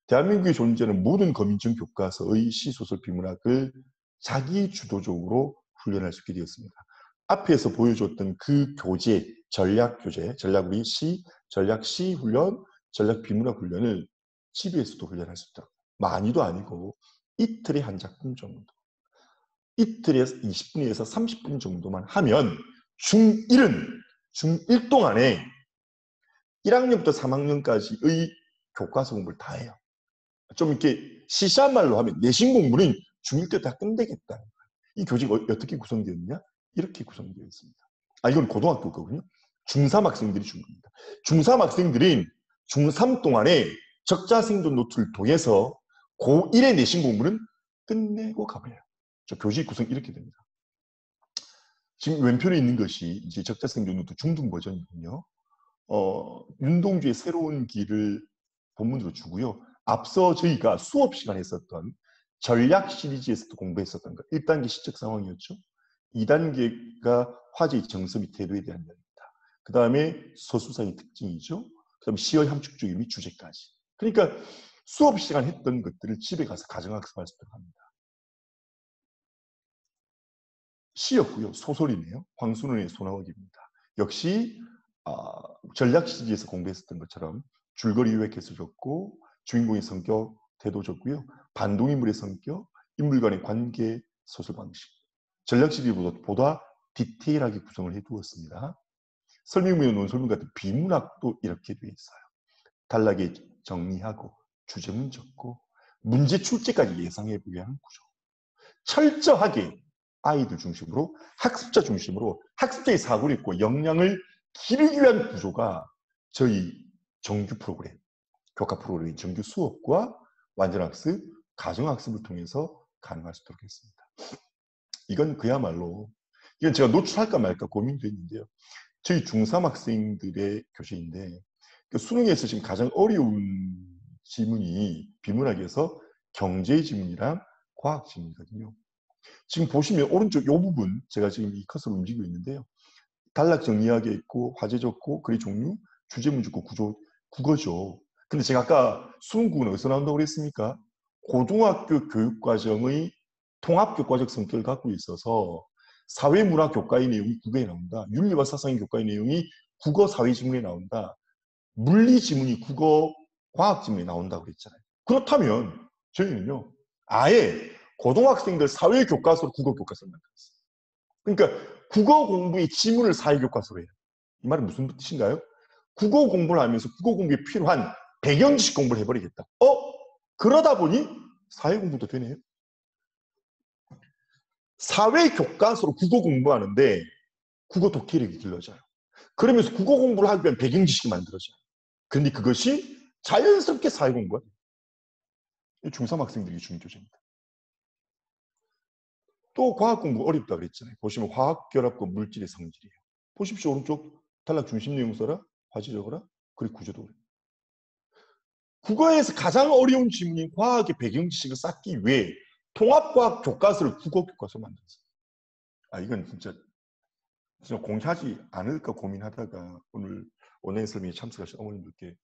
대한민국에 존재하는 모든 거민증 교과서의 시소설 비문학을 자기 주도적으로 훈련할 수 있게 되었습니다. 앞에서 보여줬던 그 교재, 전략 교재, 전략 우리 시, 전략 시 훈련, 전략 비문학 훈련을 집에서도 훈련할 수 있다. 많이도 아니고 이틀에 한 작품 정도. 이틀에 20분에서 30분 정도만 하면 중1 동안에 1학년부터 3학년까지의 교과서 공부를 다 해요. 좀 이렇게 시시한 말로 하면 내신 공부는 중1 때 다 끝내겠다는 거예요. 이 교재가 어떻게 구성되어 있냐? 이렇게 구성되어 있습니다. 이건 고등학교 거군요. 중3 학생들이 준 겁니다. 중3 학생들은 중3 동안에 적자생존 노트를 통해서 고1의 내신 공부는 끝내고 가버려요. 저 교재 구성이 이렇게 됩니다. 지금 왼편에 있는 것이 이제 적자생존 노트 중등 버전이군요. 윤동주의 새로운 길을 본문으로 주고요. 앞서 저희가 수업 시간에 했었던 전략 시리즈에서도 공부했었던 것. 1단계 시적 상황이었죠. 2단계가 화제의 정서 및 태도에 대한 이야기입니다. 그 다음에 서술상의 특징이죠. 그 다음에 시의 함축적인 및 주제까지. 그러니까 수업 시간 했던 것들을 집에 가서 가정학습할 수 있도록 합니다. 시였고요. 소설이네요. 황순원의 소나기입니다. 역시 전략 시리즈에서 공부했었던 것처럼 줄거리 요약해서 적고 주인공의 성격, 태도 적고요. 반동인물의 성격, 인물 간의 관계, 소설 방식. 전략 시리즈보다 디테일하게 구성을 해두었습니다. 설명문과 논설문 같은 비문학도 이렇게 되어 있어요. 단락에 정리하고 주제문 적고 문제 출제까지 예상해보게 하는 구조. 철저하게 아이들 중심으로 학습자 중심으로 학습자의 사고를 있고 역량을 기르기 위한 구조가 저희 정규 프로그램, 교과 프로그램인 정규 수업과 완전학습, 가정학습을 통해서 가능할 수 있도록 했습니다. 이건 그야말로 이건 제가 노출할까 말까 고민도 했는데요. 저희 중3 학생들의 교재인데 수능에서 지금 가장 어려운 지문이 비문학에서 경제 지문이랑 과학 지문이거든요. 지금 보시면 오른쪽 이 부분 제가 지금 이 커서로 움직이고 있는데요. 단락 정리하게 있고 화제 적고 글의 종류, 주제문 적고 구조, 국어죠. 근데 제가 아까 수능국은 어디서 나온다고 그랬습니까? 고등학교 교육과정의 통합교과적 성격을 갖고 있어서 사회문화 교과의 내용이 국어에 나온다. 윤리와 사상의 교과의 내용이 국어 사회 지문에 나온다. 물리 지문이 국어 과학 지문에 나온다고 그랬잖아요. 그렇다면 저희는요. 아예 고등학생들 사회 교과서로 국어 교과서를 만들었어요. 그러니까 국어 공부의 지문을 사회 교과서로 해요. 이 말은 무슨 뜻인가요? 국어 공부를 하면서 국어 공부에 필요한 배경 지식 공부를 해버리겠다. 그러다 보니 사회 공부도 되네요. 사회 교과서로 국어 공부하는데 국어 독해력이 길러져요. 그러면서 국어 공부를 하기 위한 배경 지식이 만들어져요. 그런데 그것이 자연스럽게 사회 공부가 돼요. 중3 학생들이 중교재입니다. 또 과학 공부 어렵다 그랬잖아요. 보시면 화학 결합과 물질의 성질이에요. 보십시오. 오른쪽 단락 중심 내용 써라. 화지 적어라. 그리고 구조도 그래요. 국어에서 가장 어려운 질문인 과학의 배경 지식을 쌓기 위해 통합과학 교과서를 국어 교과서 만들었어요. 이건 진짜 공개하지 않을까 고민하다가 오늘 온라인 설명에 참석하신 어머님들께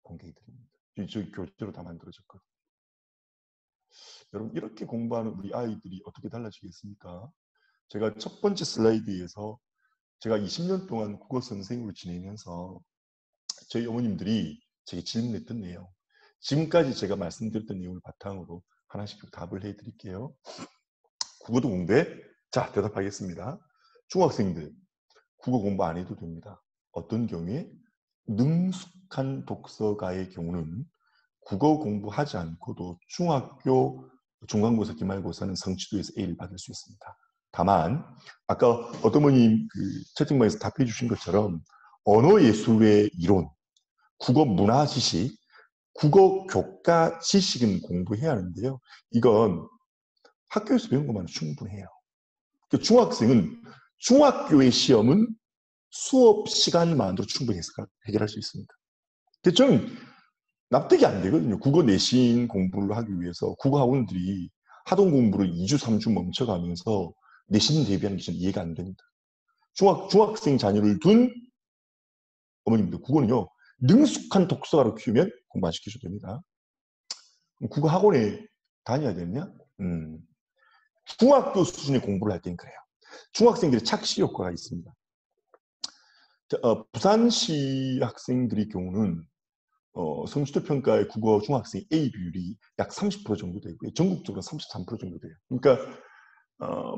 공개해드립니다. 저희 교재로 다 만들어졌거든요. 여러분 이렇게 공부하는 우리 아이들이 어떻게 달라지겠습니까? 제가 첫 번째 슬라이드에서 제가 20년 동안 국어 선생으로 지내면서 저희 어머님들이 제게 질문했던 내용, 지금까지 제가 말씀드렸던 내용을 바탕으로 하나씩 답을 해드릴게요. 국어도 공부해? 자, 대답하겠습니다. 중학생들, 국어 공부 안 해도 됩니다. 어떤 경우에 능숙한 독서가의 경우는 국어 공부하지 않고도 중학교 중간고사, 기말고사는 성취도에서 A를 받을 수 있습니다. 다만 아까 어떤 분이 채팅방에서 답해 주신 것처럼 언어예술의 이론, 국어 문화 지식, 국어 교과 지식은 공부해야 하는데요. 이건 학교에서 배운 것만 충분해요. 중학생은 중학교의 시험은 수업 시간만으로 충분히 해결할 수 있습니다. 저는 납득이 안 되거든요. 국어 내신 공부를 하기 위해서 국어 학원들이 하동 공부를 2주, 3주 멈춰가면서 내신 대비하는 게 저는 이해가 안 됩니다. 중학생 자녀를 둔 어머님들, 국어는요, 능숙한 독서가로 키우면 공부 안 시켜줘도 됩니다. 국어 학원에 다녀야 되느냐? 중학교 수준의 공부를 할 때는 그래요. 중학생들의 착시 효과가 있습니다. 부산시 학생들의 경우는 성취도 평가의 국어 중학생 A 비율이 약 30% 정도 되고요. 전국적으로 33% 정도 돼요. 그러니까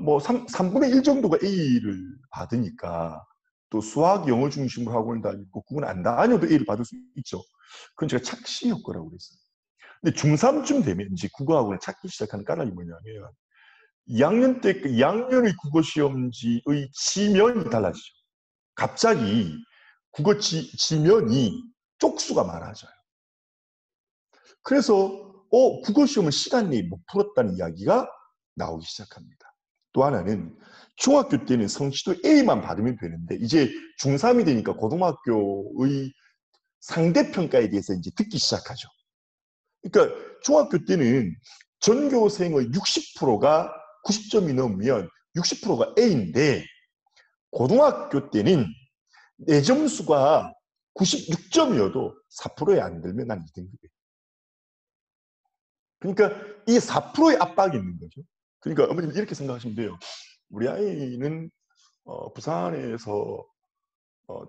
뭐 3분의 1 정도가 A를 받으니까 또 수학, 영어 중심으로 학원을 다니고 국어는 안 다녀도 A를 받을 수 있죠. 그건 제가 착시 효과라고 그랬어요. 근데 중3쯤 되면 이제 국어학원을 찾기 시작하는 까닭이 뭐냐면 2학년 때 2학년의 국어 시험지의 지면이 달라지죠. 갑자기 국어 지면이 쪽수가 많아져요. 그래서 국어 시험을 시간 내에 못 풀었다는 이야기가 나오기 시작합니다. 또 하나는 중학교 때는 성취도 A만 받으면 되는데 이제 중3이 되니까 고등학교의 상대평가에 대해서 이제 듣기 시작하죠. 그러니까 중학교 때는 전교생의 60%가 90점이 넘으면 60%가 A인데 고등학교 때는 내 점수가 96점이어도 4%에 안 들면 난 2등급이에요. 그러니까 이 4%의 압박이 있는 거죠. 그러니까 어머님 이렇게 생각하시면 돼요. 우리 아이는 부산에서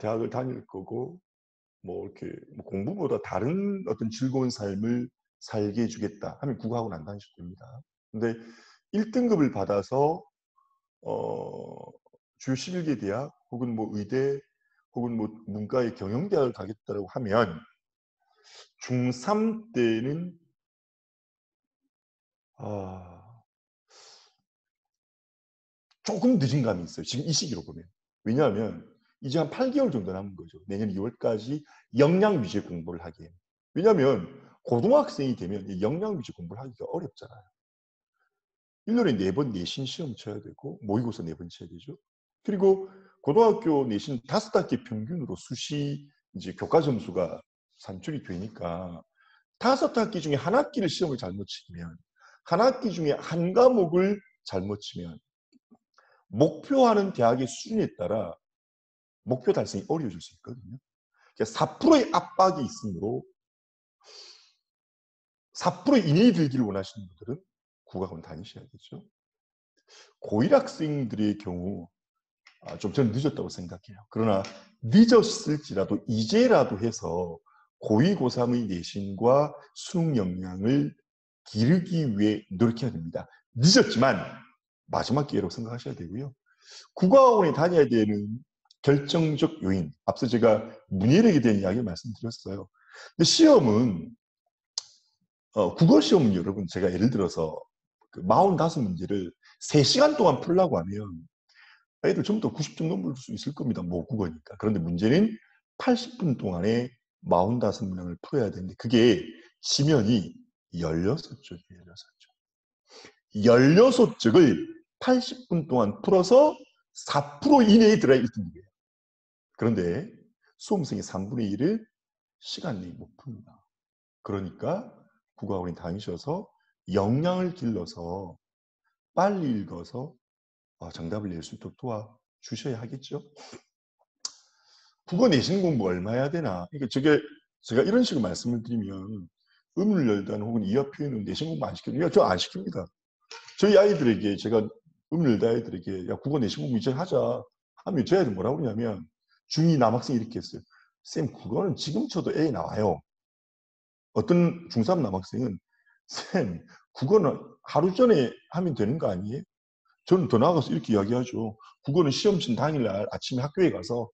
대학을 다닐 거고 뭐 이렇게 공부보다 다른 어떤 즐거운 삶을 살게 해주겠다 하면 국어학원 안 다니셔도 됩니다. 근데 1등급을 받아서 주요 11개 대학 혹은 뭐 의대 혹은 뭐 문과의 경영대학을 가겠다고 하면 중3 때는 조금 늦은 감이 있어요. 지금 이 시기로 보면. 왜냐하면 이제 한 8개월 정도 남은 거죠. 내년 2월까지 역량 위주의 공부를 하기에. 왜냐하면 고등학생이 되면 역량 위주 공부를 하기가 어렵잖아요. 1년에 4번 내신 시험 쳐야 되고 모의고사 4번 쳐야 되죠. 그리고 고등학교 내신 5학기 평균으로 수시 이제 교과 점수가 산출이 되니까 5학기 중에 한 학기를 시험을 잘못 치면 한 학기 중에 한 과목을 잘못 치면 목표하는 대학의 수준에 따라 목표 달성이 어려워질 수 있거든요. 4%의 압박이 있으므로 4% 이내에 들기를 원하시는 분들은 국어학원 다니셔야겠죠. 고1 학생들의 경우 좀 저는 늦었다고 생각해요. 그러나 늦었을지라도 이제라도 해서 고2, 고3의 내신과 수능 역량을 기르기 위해 노력해야 됩니다. 늦었지만 마지막 기회로 생각하셔야 되고요. 국어학원에 다녀야 되는 결정적 요인, 앞서 제가 문해력에 대한 이야기를 말씀드렸어요. 근데 시험은 국어 시험은 여러분 제가 예를 들어서 그 45문제를 3시간 동안 풀라고 하면 애들 전부 다 90점 넘을 수 있을 겁니다. 뭐 국어니까. 그런데 문제는 80분 동안에 45문항을 풀어야 되는데 그게 지면이 16쪽이에요. 16쪽. 16쪽을 80분 동안 풀어서 4% 이내에 들어야 1등이에요. 그런데 수험생의 3분의 1을 시간 내에 못 풉니다. 그러니까 국어학원에 다니셔서 역량을 길러서 빨리 읽어서 정답을 낼 수 있도록 도와주셔야 하겠죠. 국어 내신 공부 얼마 해야 되나? 그러니까 제가 이런 식으로 말씀을 드리면 의문을 열다는 혹은 이하 표현은 내신 공부 안 시켜요. 저 안 시킵니다. 저희 아이들에게 제가 의문을 열다 아이들에게 야 국어 내신 공부 이제 하자 하면 저희 아이들 뭐라고 그러냐면 중2 남학생이 이렇게 했어요. 쌤 국어는 지금 쳐도 A 나와요. 어떤 중3 남학생은 쌤 국어는 하루 전에 하면 되는 거 아니에요? 저는 더 나아가서 이렇게 이야기하죠. 국어는 시험 친 당일날 아침에 학교에 가서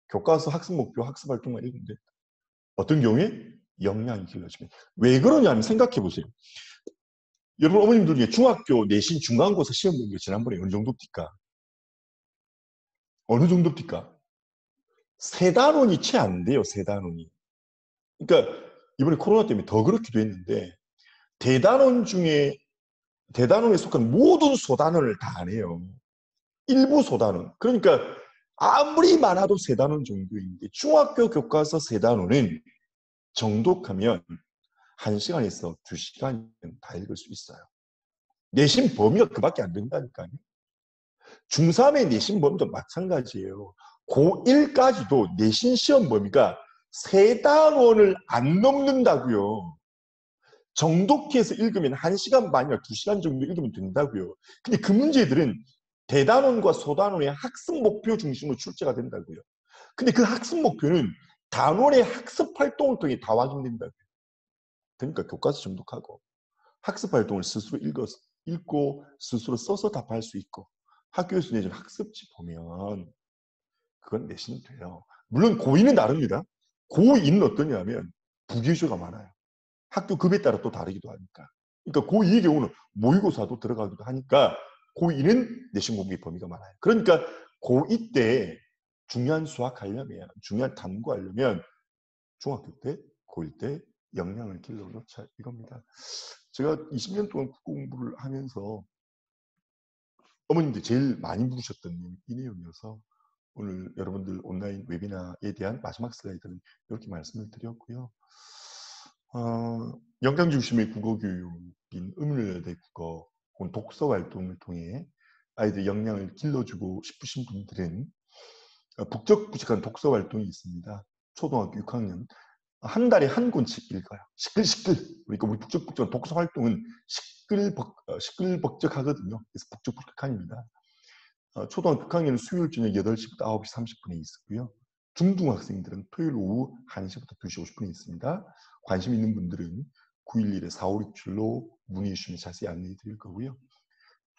교과서 학습 목표 학습 활동만 읽으면 돼. 어떤 경우에 역량이 길러지면 왜 그러냐면 생각해 보세요. 여러분 어머님들 중에 중학교 내신 중간고사 시험 본 게 지난번에 어느 정도 뛸까? 어느 정도 뛸까? 세 단원이 채 안 돼요. 세 단원이. 그러니까 이번에 코로나 때문에 더 그렇기도 했는데 대단원 중에 대단원에 속한 모든 소단원을 다 안 해요. 일부 소단원. 그러니까 아무리 많아도 세 단원 정도인데 중학교 교과서 세 단원은 정독하면 1시간에서 2시간이면 다 읽을 수 있어요. 내신 범위가 그밖에 안 된다니까요. 중3의 내신 범위도 마찬가지예요. 고1까지도 내신 시험 범위가 세 단원을 안 넘는다고요. 정독해서 읽으면 1시간 반이나 2시간 정도 읽으면 된다고요. 근데 그 문제들은 대단원과 소단원의 학습 목표 중심으로 출제가 된다고요. 근데 그 학습 목표는 단원의 학습 활동을 통해 다 확인된다고요. 그러니까 교과서 정독하고 학습 활동을 스스로 읽고 스스로 써서 답할 수 있고 학교에서 내준 학습지 보면 그건 내신이 돼요. 물론 고2는 다릅니다. 고2는 어떠냐면 부기수가 많아요. 학교 급에 따라 또 다르기도 하니까. 그러니까 고2의 경우는 모의고사도 들어가기도 하니까 고2는 내신 공부의 범위가 많아요. 그러니까 고2 때 중요한 수학하려면 중요한 탐구하려면 중학교 때, 고1 때 역량을 길러놓자 이겁니다. 제가 20년 동안 국어 공부를 하면서 어머님들 제일 많이 물으셨던 이 내용이어서 오늘 여러분들 온라인 웨비나에 대한 마지막 슬라이드는 이렇게 말씀을 드렸고요. 역량 중심의 국어 교육인 의문열대 국어 혹은 독서 활동을 통해 아이들 역량을 길러주고 싶으신 분들은 북적북적한 독서 활동이 있습니다. 초등학교 6학년 한 달에 한 권씩 읽어요. 시끌시끌. 그러니까 우리 북적북적한 독서 활동은 시끌벅적하거든요. 그래서 북적북적한입니다. 초등학교 6학년은 수요일 저녁 8시부터 9시 30분에 있고요. 중등학생들은 토요일 오후 1시부터 2시 50분에 있습니다. 관심 있는 분들은 911에 4567로 문의 주시면 자세히 안내해 드릴 거고요.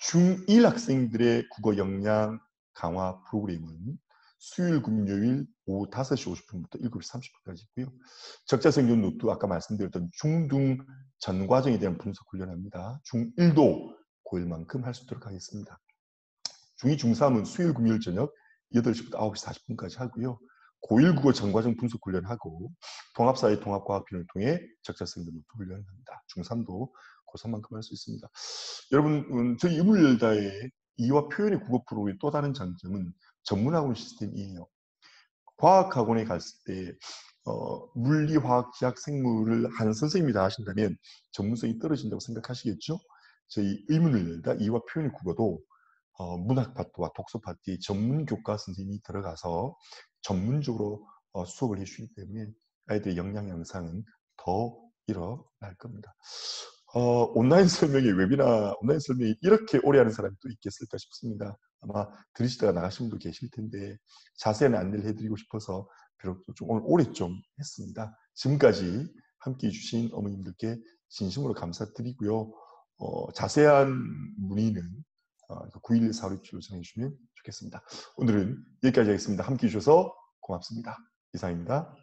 중1 학생들의 국어 역량 강화 프로그램은 수요일, 금요일 오후 5시 50분부터 7시 30분까지 있고요. 적자생존 노트 아까 말씀드렸던 중등 전 과정에 대한 분석 훈련합니다. 중1도 고1만큼 할 수 있도록 하겠습니다. 중2, 중3은 수요일, 금요일 저녁 8시부터 9시 40분까지 하고요. 고1 국어 전과정 분석 훈련하고 통합사회 통합과학편을 통해 적자생존 노트 훈련을 합니다. 중3도 고3만큼 할 수 있습니다. 여러분, 저희 의문열다의 이와 표현의 국어 프로그램의 또 다른 장점은 전문학원 시스템이에요. 과학학원에 갔을 때 물리, 화학, 지학, 생물을 한 선생님이 다 하신다면 전문성이 떨어진다고 생각하시겠죠? 저희 의문열다 이와 표현의 국어도 문학 파트와 독서 파트에 전문 교과 선생님이 들어가서 전문적으로 수업을 해주시기 때문에 아이들의 역량 향상은 더 일어날 겁니다. 온라인 설명회, 웨비나 온라인 설명회 이렇게 오래 하는 사람이 또 있겠을까 싶습니다. 아마 들으시다가 나가신 분도 계실 텐데 자세한 안내를 해드리고 싶어서 비록 좀 오래 좀 했습니다. 지금까지 함께해 주신 어머님들께 진심으로 감사드리고요. 자세한 문의는 911-4667로 전해주시면 좋겠습니다. 오늘은 여기까지 하겠습니다. 함께해 주셔서 고맙습니다. 이상입니다.